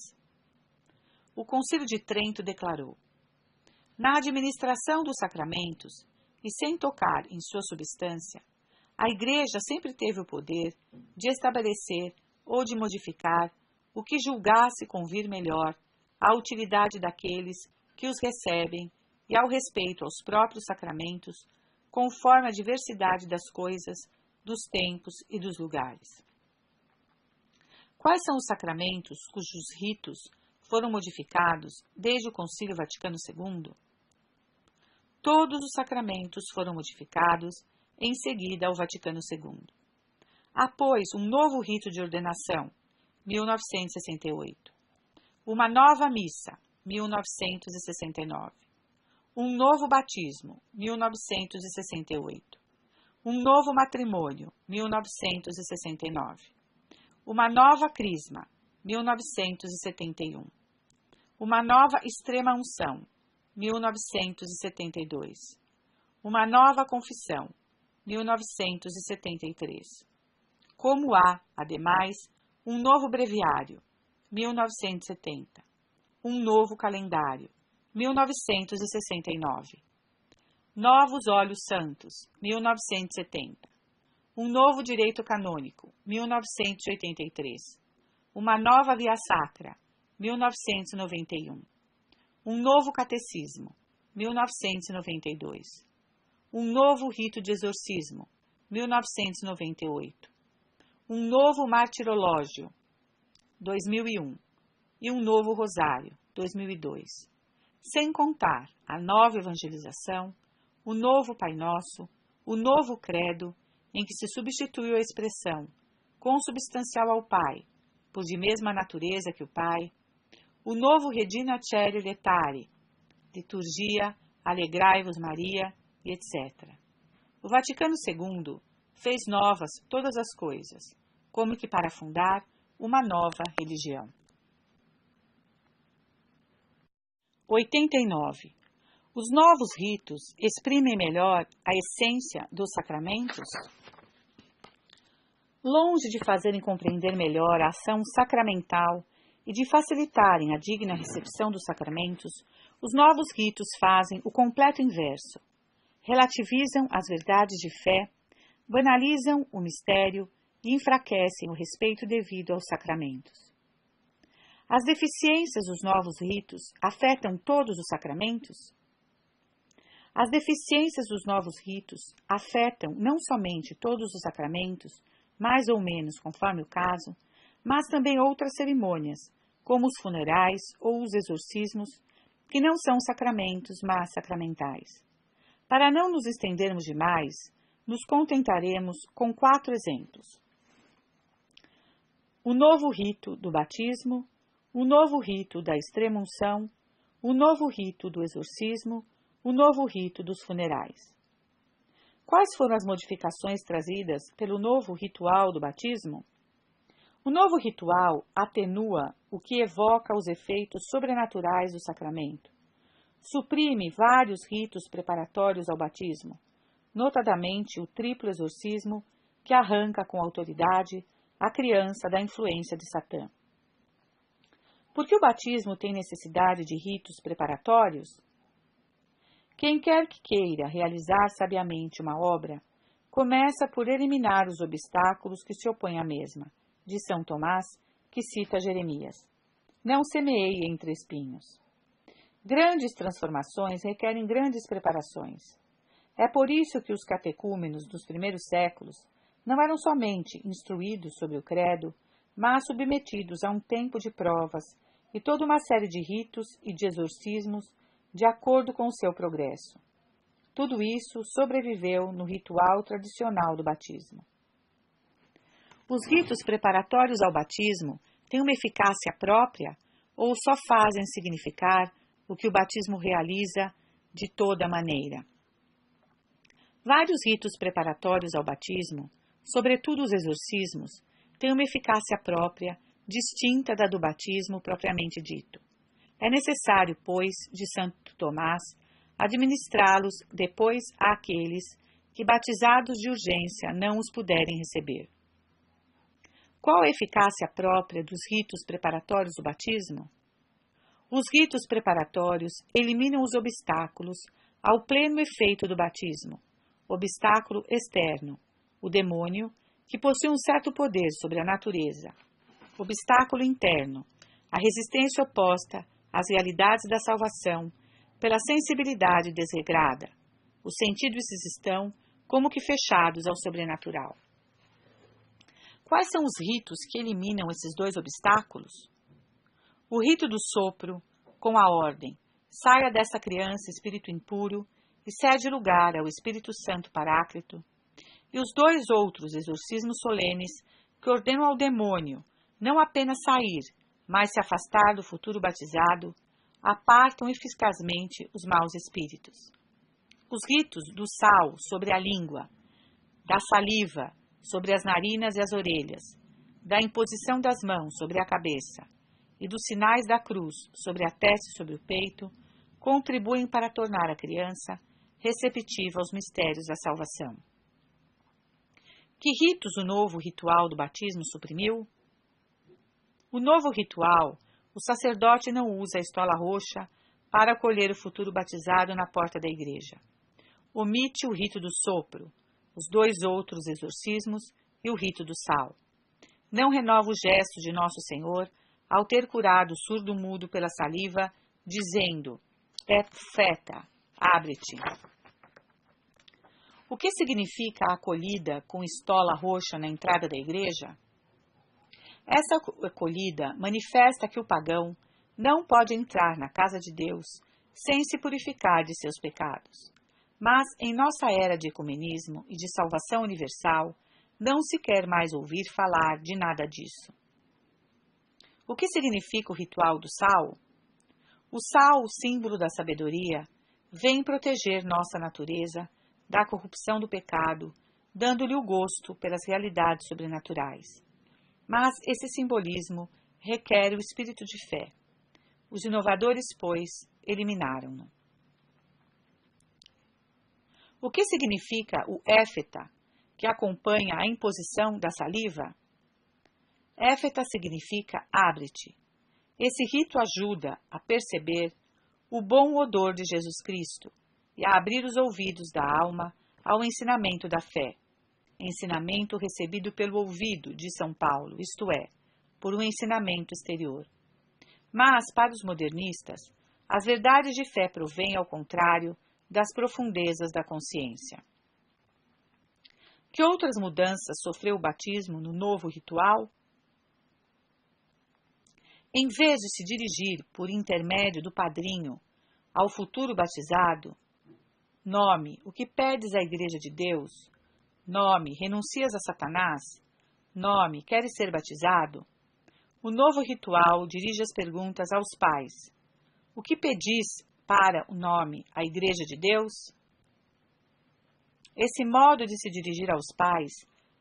O Concílio de Trento declarou: na administração dos sacramentos, e sem tocar em sua substância, a Igreja sempre teve o poder de estabelecer ou de modificar o que julgasse convir melhor à utilidade daqueles que os recebem e ao respeito aos próprios sacramentos, conforme a diversidade das coisas, dos tempos e dos lugares. Quais são os sacramentos cujos ritos foram modificados desde o Concílio Vaticano II? Todos os sacramentos foram modificados em seguida ao Vaticano II. Após um novo rito de ordenação, 1968. Uma nova missa, 1969. Um novo batismo, 1968. Um novo matrimônio, 1969. Uma nova crisma, 1971. Uma nova extrema-unção, 1972. Uma nova confissão, 1973. Como há, ademais, um novo breviário, 1970. Um novo calendário, 1969. Novos óleos santos, 1970. Um novo direito canônico, 1983. Uma nova via sacra, 1991. Um novo catecismo, 1992. Um novo rito de exorcismo, 1998. Um novo martirológio, 2001. E um novo rosário, 2002. Sem contar a nova evangelização, o novo Pai Nosso, o novo credo, em que se substituiu a expressão consubstancial ao Pai, por de mesma natureza que o Pai, o novo Redina Coeli Laetare, liturgia, alegrai-vos Maria, e etc. O Vaticano II fez novas todas as coisas, como que para fundar uma nova religião. 89. Os novos ritos exprimem melhor a essência dos sacramentos? Longe de fazerem compreender melhor a ação sacramental e de facilitarem a digna recepção dos sacramentos, os novos ritos fazem o completo inverso. Relativizam as verdades de fé, banalizam o mistério e enfraquecem o respeito devido aos sacramentos. As deficiências dos novos ritos afetam todos os sacramentos? As deficiências dos novos ritos afetam não somente todos os sacramentos, mais ou menos conforme o caso, mas também outras cerimônias, como os funerais ou os exorcismos, que não são sacramentos, mas sacramentais. Para não nos estendermos demais, nos contentaremos com 4 exemplos. O novo rito do batismo, o novo rito da extrema-unção, o novo rito do exorcismo, o novo rito dos funerais. Quais foram as modificações trazidas pelo novo ritual do batismo? O novo ritual atenua o que evoca os efeitos sobrenaturais do sacramento. Suprime vários ritos preparatórios ao batismo, notadamente o triplo exorcismo, que arranca com autoridade a criança da influência de Satã. Por que o batismo tem necessidade de ritos preparatórios? Quem quer que queira realizar sabiamente uma obra, começa por eliminar os obstáculos que se opõem à mesma, de São Tomás, que cita Jeremias. Não semeie entre espinhos. Grandes transformações requerem grandes preparações. É por isso que os catecúmenos dos primeiros séculos não eram somente instruídos sobre o credo, mas submetidos a um tempo de provas e toda uma série de ritos e de exorcismos de acordo com o seu progresso. Tudo isso sobreviveu no ritual tradicional do batismo. Os ritos preparatórios ao batismo têm uma eficácia própria ou só fazem significar o que o batismo realiza de toda maneira? Vários ritos preparatórios ao batismo, sobretudo os exorcismos, têm uma eficácia própria, distinta da do batismo propriamente dito. É necessário, pois, de Santo Tomás, administrá-los depois àqueles que, batizados de urgência, não os puderem receber. Qual a eficácia própria dos ritos preparatórios do batismo? Os ritos preparatórios eliminam os obstáculos ao pleno efeito do batismo. Obstáculo externo, o demônio, que possui um certo poder sobre a natureza. Obstáculo interno, a resistência oposta às realidades da salvação pela sensibilidade desregrada. Os sentidos estão como que fechados ao sobrenatural. Quais são os ritos que eliminam esses dois obstáculos? O rito do sopro, com a ordem: saia dessa criança espírito impuro e cede lugar ao Espírito Santo Paráclito, e os dois outros exorcismos solenes que ordenam ao demônio não apenas sair, mas se afastar do futuro batizado, apartam eficazmente os maus espíritos. Os ritos do sal sobre a língua, da saliva sobre as narinas e as orelhas, da imposição das mãos sobre a cabeça e dos sinais da cruz sobre a testa e sobre o peito, contribuem para tornar a criança receptiva aos mistérios da salvação. Que ritos o novo ritual do batismo suprimiu? O novo ritual, o sacerdote não usa a estola roxa para acolher o futuro batizado na porta da igreja. Omite o rito do sopro, os dois outros exorcismos e o rito do sal. Não renova o gesto de Nosso Senhor ao ter curado o surdo-mudo pela saliva, dizendo: Feta, abre-te. O que significa a acolhida com estola roxa na entrada da igreja? Essa acolhida manifesta que o pagão não pode entrar na casa de Deus sem se purificar de seus pecados. Mas, em nossa era de ecumenismo e de salvação universal, não se quer mais ouvir falar de nada disso. O que significa o ritual do sal? O sal, o símbolo da sabedoria, vem proteger nossa natureza da corrupção do pecado, dando-lhe o gosto pelas realidades sobrenaturais. Mas esse simbolismo requer o espírito de fé. Os inovadores, pois, eliminaram-no. O que significa o éfeta, que acompanha a imposição da saliva? Éfeta significa abre-te. Esse rito ajuda a perceber o bom odor de Jesus Cristo e a abrir os ouvidos da alma ao ensinamento da fé. Ensinamento recebido pelo ouvido, de São Paulo, isto é, por um ensinamento exterior. Mas, para os modernistas, as verdades de fé provêm, ao contrário, das profundezas da consciência. Que outras mudanças sofreu o batismo no novo ritual? Em vez de se dirigir, por intermédio do padrinho, ao futuro batizado, nome, o que pedes à Igreja de Deus? Nome, renuncias a Satanás? Nome, queres ser batizado? O novo ritual dirige as perguntas aos pais. O que pedis para o nome à Igreja de Deus? Esse modo de se dirigir aos pais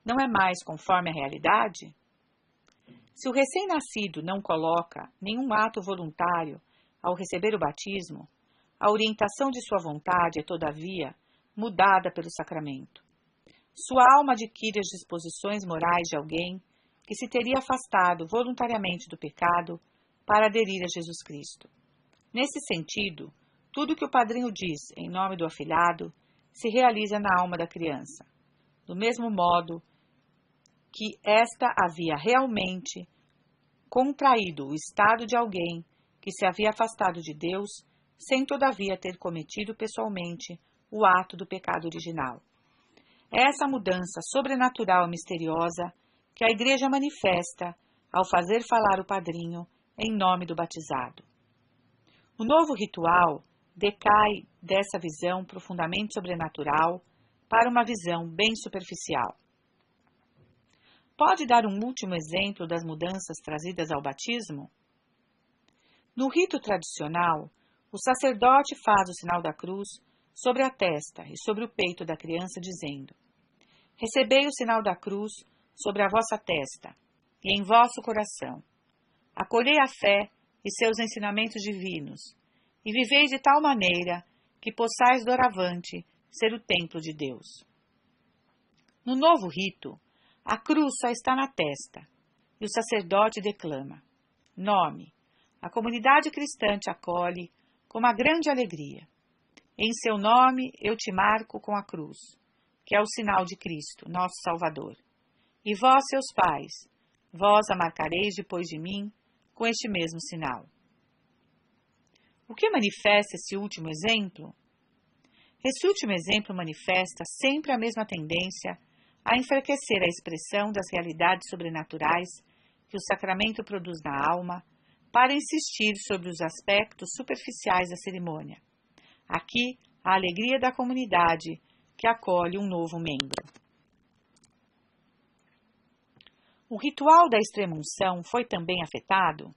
não é mais conforme a realidade? Se o recém-nascido não coloca nenhum ato voluntário ao receber o batismo, a orientação de sua vontade é, todavia, mudada pelo sacramento. Sua alma adquire as disposições morais de alguém que se teria afastado voluntariamente do pecado para aderir a Jesus Cristo. Nesse sentido, tudo que o padrinho diz em nome do afilhado se realiza na alma da criança, do mesmo modo que esta havia realmente contraído o estado de alguém que se havia afastado de Deus, sem todavia ter cometido pessoalmente o ato do pecado original. É essa mudança sobrenatural e misteriosa que a Igreja manifesta ao fazer falar o padrinho em nome do batizado. O novo ritual decai dessa visão profundamente sobrenatural para uma visão bem superficial. Pode dar um último exemplo das mudanças trazidas ao batismo? No rito tradicional, o sacerdote faz o sinal da cruz sobre a testa e sobre o peito da criança, dizendo: Recebei o sinal da cruz sobre a vossa testa e em vosso coração. Acolhei a fé e seus ensinamentos divinos, e vivei de tal maneira que possais doravante ser o templo de Deus. No novo rito, a cruz só está na testa, e o sacerdote declama: Nome. A comunidade cristã te acolhe com uma grande alegria. Em seu nome eu te marco com a cruz, que é o sinal de Cristo, nosso Salvador. E vós, seus pais, vós a marcareis depois de mim com este mesmo sinal. O que manifesta esse último exemplo? Esse último exemplo manifesta sempre a mesma tendência a enfraquecer a expressão das realidades sobrenaturais que o sacramento produz na alma, para insistir sobre os aspectos superficiais da cerimônia. Aqui, a alegria da comunidade que acolhe um novo membro. O ritual da extrema-unção foi também afetado?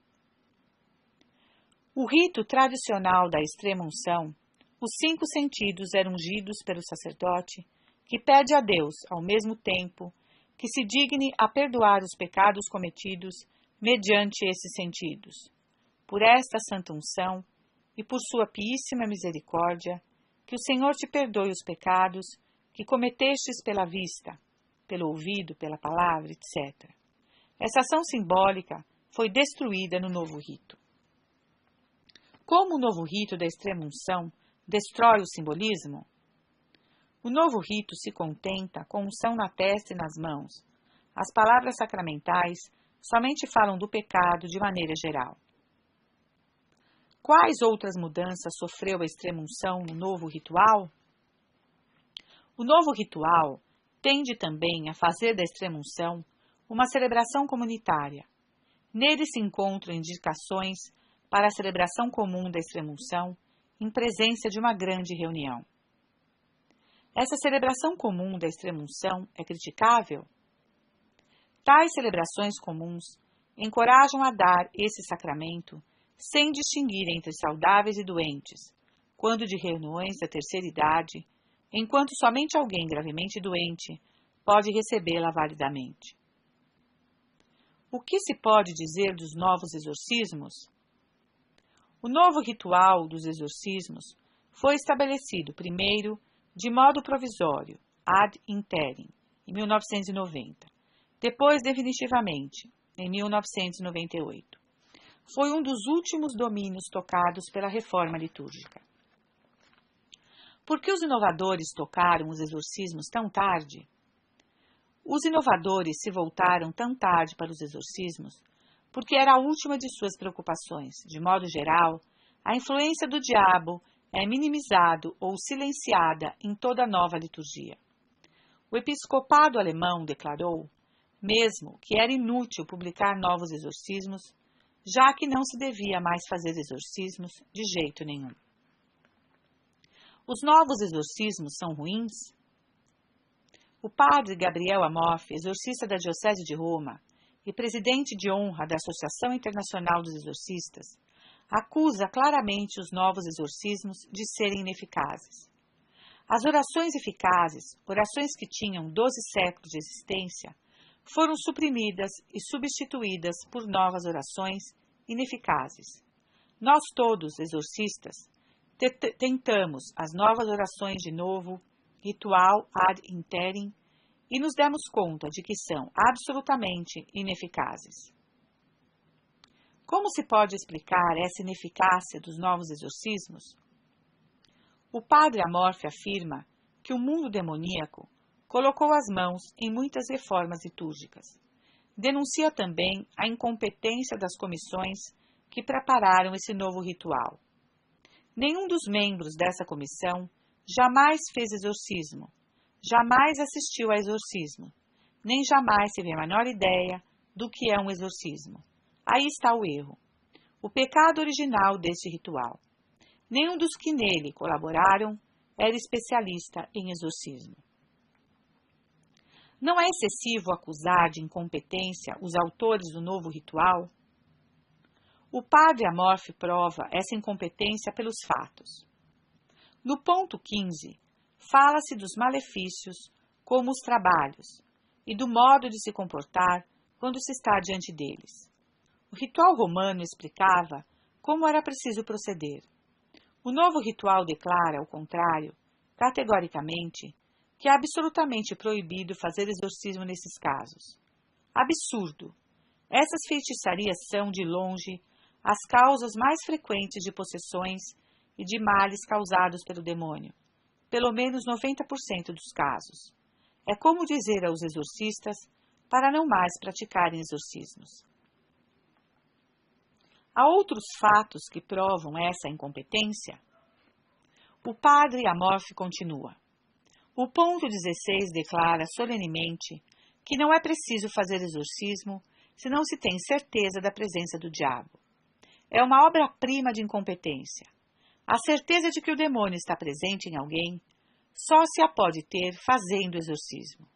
O rito tradicional da extrema-unção, os 5 sentidos eram ungidos pelo sacerdote, que pede a Deus, ao mesmo tempo, que se digne a perdoar os pecados cometidos mediante esses sentidos. Por esta santa unção e por sua piíssima misericórdia, que o Senhor te perdoe os pecados que cometestes pela vista, pelo ouvido, pela palavra, etc. Essa ação simbólica foi destruída no novo rito. Como o novo rito da extrema-unção destrói o simbolismo? O novo rito se contenta com unção na testa e nas mãos. As palavras sacramentais somente falam do pecado de maneira geral. Quais outras mudanças sofreu a extrema-unção no novo ritual? O novo ritual tende também a fazer da extrema-unção uma celebração comunitária. Nele se encontram indicações para a celebração comum da extrema-unção em presença de uma grande reunião. Essa celebração comum da extrema-unção é criticável? Tais celebrações comuns encorajam a dar esse sacramento sem distinguir entre saudáveis e doentes, quando de reuniões da terceira idade, enquanto somente alguém gravemente doente pode recebê-la validamente. O que se pode dizer dos novos exorcismos? O novo ritual dos exorcismos foi estabelecido primeiro de modo provisório, ad interim, em 1990, depois definitivamente, em 1998. Foi um dos últimos domínios tocados pela reforma litúrgica. Por que os inovadores tocaram os exorcismos tão tarde? Os inovadores se voltaram tão tarde para os exorcismos porque era a última de suas preocupações. De modo geral, a influência do diabo é minimizada ou silenciada em toda a nova liturgia. O episcopado alemão declarou, mesmo, que era inútil publicar novos exorcismos, já que não se devia mais fazer exorcismos de jeito nenhum. Os novos exorcismos são ruins? O padre Gabriel Amorf, exorcista da Diocese de Roma e presidente de honra da Associação Internacional dos Exorcistas, acusa claramente os novos exorcismos de serem ineficazes. As orações eficazes, orações que tinham 12 séculos de existência, foram suprimidas e substituídas por novas orações ineficazes. Nós todos, exorcistas, tentamos as novas orações de novo, ritual ad interim, e nos demos conta de que são absolutamente ineficazes. Como se pode explicar essa ineficácia dos novos exorcismos? O padre Amorf afirma que o mundo demoníaco colocou as mãos em muitas reformas litúrgicas. Denuncia também a incompetência das comissões que prepararam esse novo ritual. Nenhum dos membros dessa comissão jamais fez exorcismo, jamais assistiu a exorcismo, nem jamais teve a menor ideia do que é um exorcismo. Aí está o erro, o pecado original deste ritual. Nenhum dos que nele colaboraram era especialista em exorcismo. Não é excessivo acusar de incompetência os autores do novo ritual? O padre Amorf prova essa incompetência pelos fatos. No ponto 15, fala-se dos malefícios, como os trabalhos, e do modo de se comportar quando se está diante deles. O ritual romano explicava como era preciso proceder. O novo ritual declara, ao contrário, categoricamente, que é absolutamente proibido fazer exorcismo nesses casos. Absurdo! Essas feitiçarias são, de longe, as causas mais frequentes de possessões e de males causados pelo demônio, pelo menos 90% dos casos. É como dizer aos exorcistas para não mais praticarem exorcismos. Há outros fatos que provam essa incompetência? O padre Amorf continua. O ponto 16 declara solenemente que não é preciso fazer exorcismo se não se tem certeza da presença do diabo. É uma obra-prima de incompetência. A certeza de que o demônio está presente em alguém só se a pode ter fazendo exorcismo.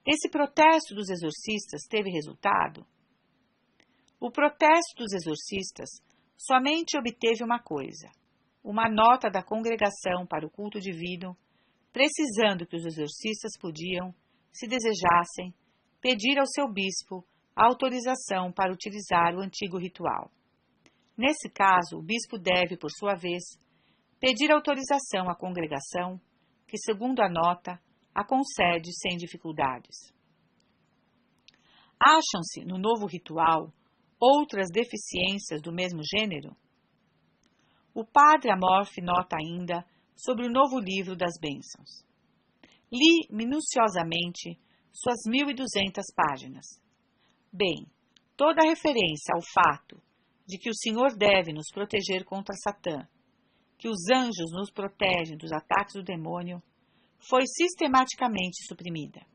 Esse protesto dos exorcistas teve resultado? O protesto dos exorcistas somente obteve uma coisa, uma nota da congregação para o culto divino, precisando que os exorcistas podiam, se desejassem, pedir ao seu bispo a autorização para utilizar o antigo ritual. Nesse caso, o bispo deve, por sua vez, pedir autorização à congregação, que, segundo a nota, a concede sem dificuldades. Acham-se, no novo ritual, outras deficiências do mesmo gênero? O padre Amorf nota ainda sobre o novo livro das bênçãos. Li minuciosamente suas 1.200 páginas. Bem, toda a referência ao fato de que o Senhor deve nos proteger contra Satã, que os anjos nos protegem dos ataques do demônio, foi sistematicamente suprimida.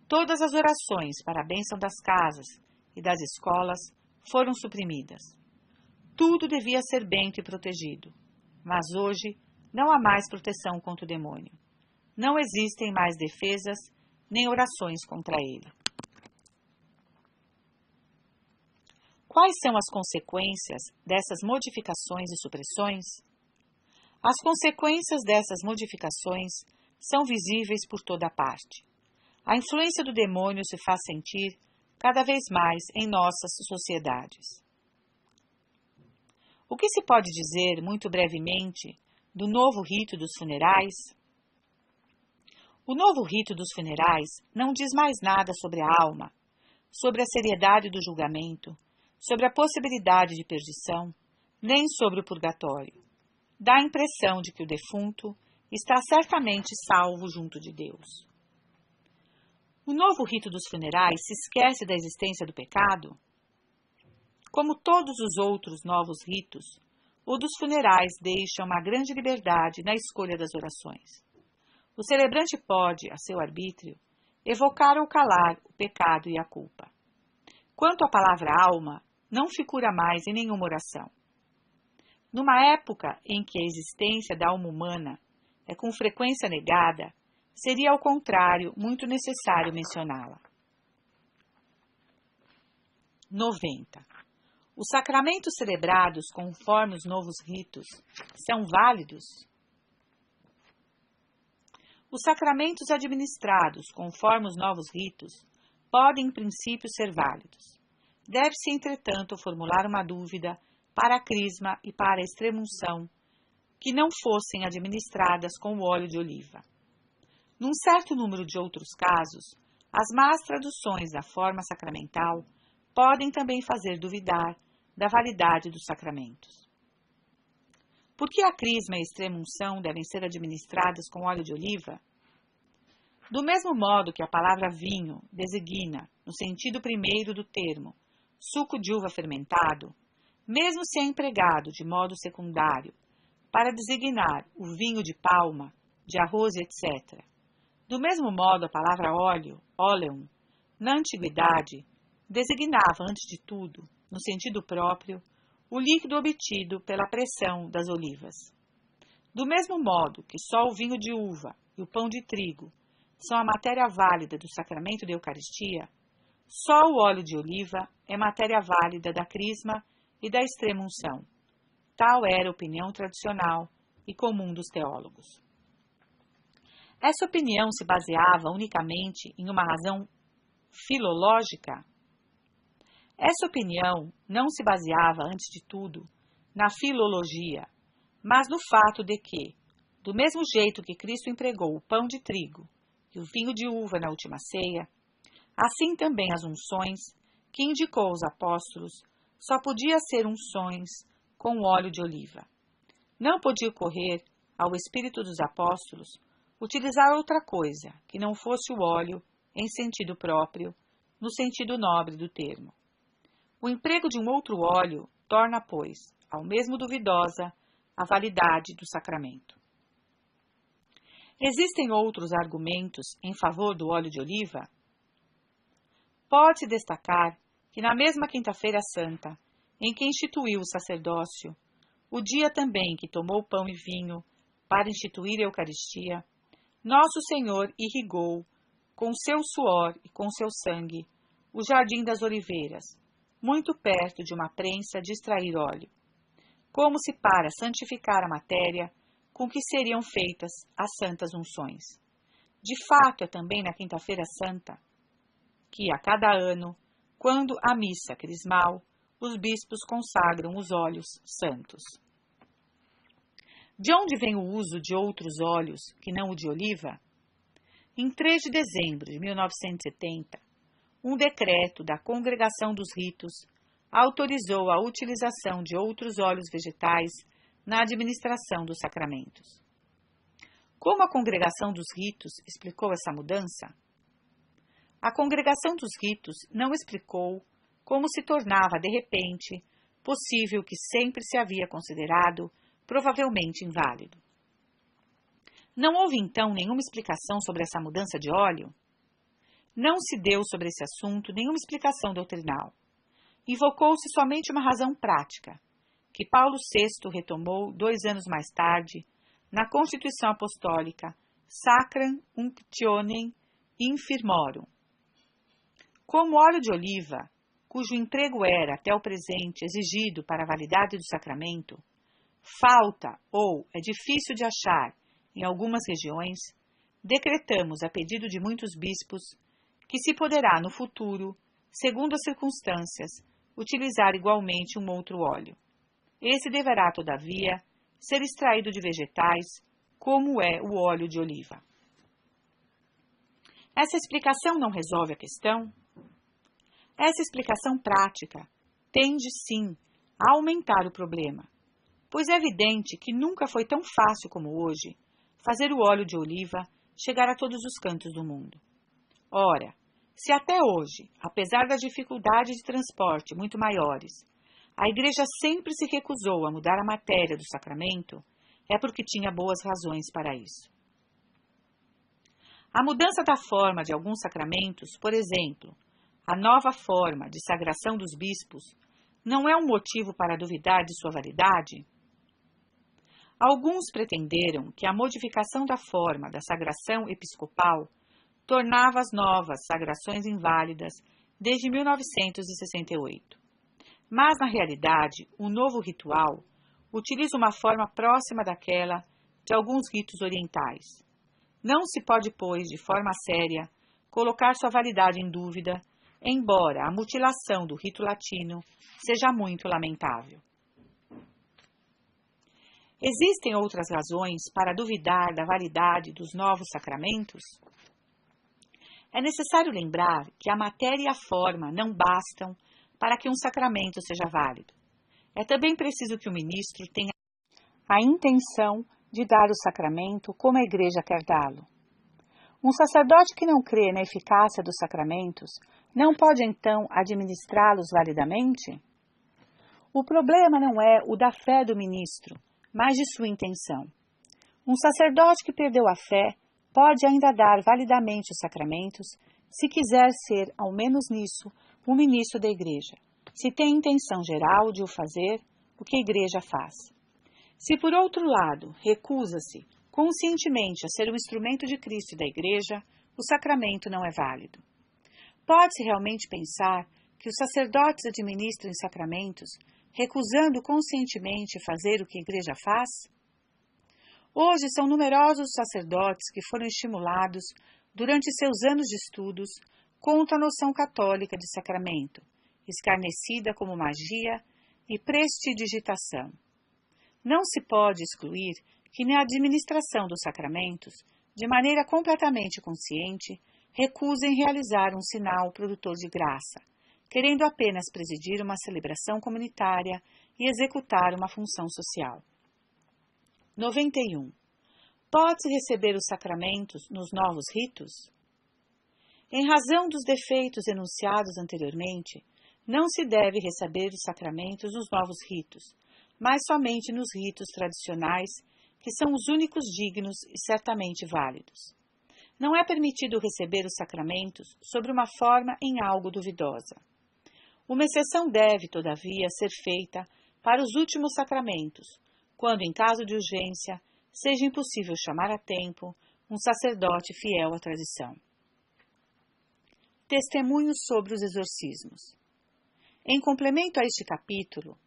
Todas as orações para a bênção das casas e das escolas foram suprimidas. Tudo devia ser bento e protegido, mas hoje não há mais proteção contra o demônio. Não existem mais defesas nem orações contra ele. Quais são as consequências dessas modificações e supressões? As consequências dessas modificações são visíveis por toda parte. A influência do demônio se faz sentir cada vez mais em nossas sociedades. O que se pode dizer, muito brevemente, do novo rito dos funerais? O novo rito dos funerais não diz mais nada sobre a alma, sobre a seriedade do julgamento, sobre a possibilidade de perdição, nem sobre o purgatório. Dá a impressão de que o defunto está certamente salvo junto de Deus. O novo rito dos funerais se esquece da existência do pecado? Como todos os outros novos ritos, o dos funerais deixa uma grande liberdade na escolha das orações. O celebrante pode, a seu arbítrio, evocar ou calar o pecado e a culpa. Quanto à palavra alma, não figura mais em nenhuma oração. Numa época em que a existência da alma humana é com frequência negada, seria, ao contrário, muito necessário mencioná-la. 90. Os sacramentos celebrados conforme os novos ritos são válidos? Os sacramentos administrados conforme os novos ritos podem, em princípio, ser válidos. Deve-se, entretanto, formular uma dúvida para a crisma e para a extrema-unção, que não fossem administradas com o óleo de oliva. Num certo número de outros casos, as más traduções da forma sacramental podem também fazer duvidar da validade dos sacramentos. Por que a crisma e a extrema-unção devem ser administradas com óleo de oliva? Do mesmo modo que a palavra vinho designa, no sentido primeiro do termo, suco de uva fermentado, mesmo se é empregado de modo secundário para designar o vinho de palma, de arroz, etc. Do mesmo modo, a palavra óleo, oleum, na antiguidade, designava, antes de tudo, no sentido próprio, o líquido obtido pela pressão das olivas. Do mesmo modo que só o vinho de uva e o pão de trigo são a matéria válida do sacramento da Eucaristia, só o óleo de oliva é matéria válida da crisma e da extrema-unção. Tal era a opinião tradicional e comum dos teólogos. Essa opinião se baseava unicamente em uma razão filológica? Essa opinião não se baseava, antes de tudo, na filologia, mas no fato de que, do mesmo jeito que Cristo empregou o pão de trigo e o vinho de uva na última ceia, assim também as unções, que indicou aos apóstolos, só podia ser unções com óleo de oliva. Não podia ocorrer ao espírito dos apóstolos utilizar outra coisa que não fosse o óleo em sentido próprio, no sentido nobre do termo. O emprego de um outro óleo torna, pois, ao mesmo duvidosa a validade do sacramento. Existem outros argumentos em favor do óleo de oliva? Pode-se destacar que na mesma Quinta-feira Santa, em que instituiu o sacerdócio, o dia também que tomou pão e vinho para instituir a Eucaristia, Nosso Senhor irrigou, com seu suor e com seu sangue, o jardim das oliveiras, muito perto de uma prensa de extrair óleo, como se para santificar a matéria com que seriam feitas as santas unções. De fato, é também na Quinta-feira Santa que, a cada ano, quando a missa crismal, os bispos consagram os óleos santos. De onde vem o uso de outros óleos que não o de oliva? Em 3 de dezembro de 1970, um decreto da Congregação dos Ritos autorizou a utilização de outros óleos vegetais na administração dos sacramentos. Como a Congregação dos Ritos explicou essa mudança? A Congregação dos Ritos não explicou como se tornava, de repente, possível o que sempre se havia considerado provavelmente inválido. Não houve, então, nenhuma explicação sobre essa mudança de óleo? Não se deu sobre esse assunto nenhuma explicação doutrinal. Invocou-se somente uma razão prática, que Paulo VI retomou 2 anos mais tarde, na Constituição Apostólica Sacram Unctionem Infirmorum. Como óleo de oliva, cujo emprego era, até o presente, exigido para a validade do sacramento, falta ou é difícil de achar em algumas regiões, decretamos, a pedido de muitos bispos, que se poderá no futuro, segundo as circunstâncias, utilizar igualmente um outro óleo. Esse deverá, todavia, ser extraído de vegetais, como é o óleo de oliva. Essa explicação não resolve a questão? Essa explicação prática tende, sim, a aumentar o problema, pois é evidente que nunca foi tão fácil como hoje fazer o óleo de oliva chegar a todos os cantos do mundo. Ora, se até hoje, apesar das dificuldades de transporte muito maiores, a Igreja sempre se recusou a mudar a matéria do sacramento, é porque tinha boas razões para isso. A mudança da forma de alguns sacramentos, por exemplo, a nova forma de sagração dos bispos, não é um motivo para duvidar de sua validade? Alguns pretenderam que a modificação da forma da sagração episcopal tornava as novas sagrações inválidas desde 1968. Mas, na realidade, o novo ritual utiliza uma forma próxima daquela de alguns ritos orientais. Não se pode, pois, de forma séria, colocar sua validade em dúvida, embora a mutilação do rito latino seja muito lamentável. Existem outras razões para duvidar da validade dos novos sacramentos? É necessário lembrar que a matéria e a forma não bastam para que um sacramento seja válido. É também preciso que o ministro tenha a intenção de dar o sacramento como a Igreja quer dá-lo. Um sacerdote que não crê na eficácia dos sacramentos não pode, então, administrá-los validamente? O problema não é o da fé do ministro, mas de sua intenção. Um sacerdote que perdeu a fé pode ainda dar validamente os sacramentos, se quiser ser, ao menos nisso, um ministro da Igreja. Se tem intenção geral de o fazer, o que a Igreja faz. Se, por outro lado, recusa-se conscientemente a ser um instrumento de Cristo e da Igreja, o sacramento não é válido. Pode-se realmente pensar que os sacerdotes administram os sacramentos, recusando conscientemente fazer o que a Igreja faz? Hoje são numerosos os sacerdotes que foram estimulados, durante seus anos de estudos, contra a noção católica de sacramento, escarnecida como magia e prestidigitação. Não se pode excluir que na administração dos sacramentos, de maneira completamente consciente, recusem realizar um sinal produtor de graça, querendo apenas presidir uma celebração comunitária e executar uma função social. 91. Pode-se receber os sacramentos nos novos ritos? Em razão dos defeitos enunciados anteriormente, não se deve receber os sacramentos nos novos ritos, mas somente nos ritos tradicionais, que são os únicos dignos e certamente válidos. Não é permitido receber os sacramentos sob uma forma em algo duvidosa. Uma exceção deve, todavia, ser feita para os últimos sacramentos, quando, em caso de urgência, seja impossível chamar a tempo um sacerdote fiel à tradição. Testemunhos sobre os exorcismos. Em complemento a este capítulo,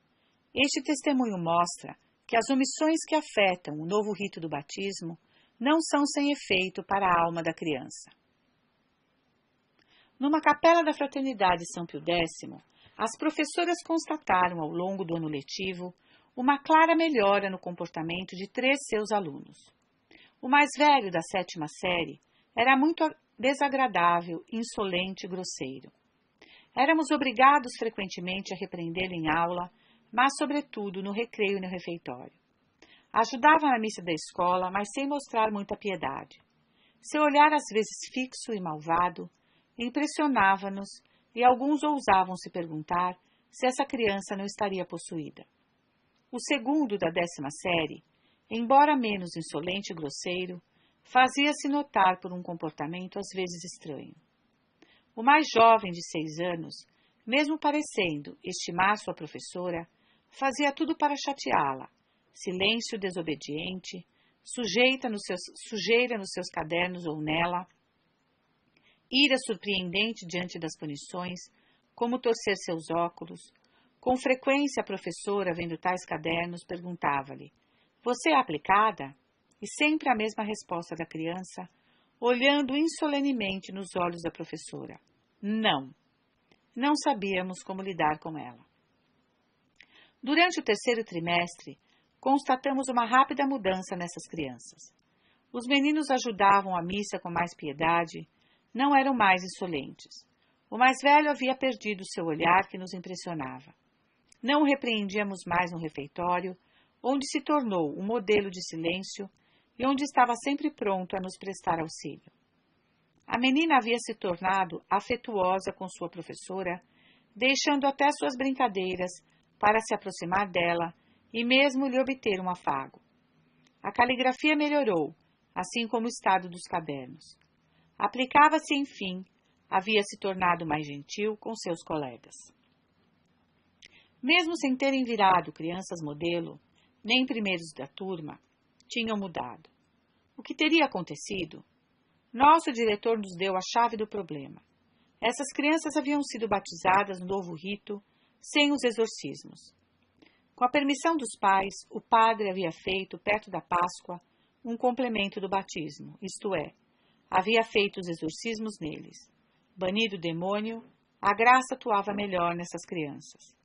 este testemunho mostra que as omissões que afetam o novo rito do batismo não são sem efeito para a alma da criança. Numa capela da Fraternidade São Pio X, as professoras constataram ao longo do ano letivo uma clara melhora no comportamento de 3 seus alunos. O mais velho, da 7ª série, era muito desagradável, insolente e grosseiro. Éramos obrigados frequentemente a repreendê-lo em aula, mas sobretudo no recreio e no refeitório. Ajudava na missa da escola, mas sem mostrar muita piedade. Seu olhar, às vezes fixo e malvado, impressionava-nos e alguns ousavam se perguntar se essa criança não estaria possuída. O segundo, da 10ª série, embora menos insolente e grosseiro, fazia-se notar por um comportamento às vezes estranho. O mais jovem, de 6 anos, mesmo parecendo estimar sua professora, fazia tudo para chateá-la, silêncio desobediente, sujeira nos seus cadernos ou nela, ira surpreendente diante das punições, como torcer seus óculos. Com frequência a professora, vendo tais cadernos, perguntava-lhe: "Você é aplicada?" E sempre a mesma resposta da criança, olhando insolenemente nos olhos da professora: "Não." Não sabíamos como lidar com ela. Durante o 3º trimestre, constatamos uma rápida mudança nessas crianças. Os meninos ajudavam a missa com mais piedade, não eram mais insolentes. O mais velho havia perdido seu olhar que nos impressionava. Não o repreendíamos mais no refeitório, onde se tornou um modelo de silêncio e onde estava sempre pronto a nos prestar auxílio. A menina havia se tornado afetuosa com sua professora, deixando até suas brincadeiras para se aproximar dela e mesmo lhe obter um afago. A caligrafia melhorou, assim como o estado dos cadernos. Aplicava-se, enfim, havia se tornado mais gentil com seus colegas. Mesmo sem terem virado crianças modelo, nem primeiros da turma, tinham mudado. O que teria acontecido? Nosso diretor nos deu a chave do problema. Essas crianças haviam sido batizadas no novo rito, sem os exorcismos. Com a permissão dos pais, o padre havia feito, perto da Páscoa, um complemento do batismo, isto é, havia feito os exorcismos neles. Banido o demônio, a graça atuava melhor nessas crianças.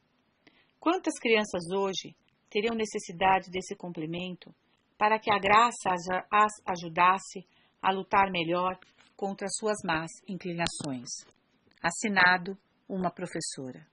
Quantas crianças hoje teriam necessidade desse complemento para que a graça as ajudasse a lutar melhor contra suas más inclinações? Assinado, uma professora.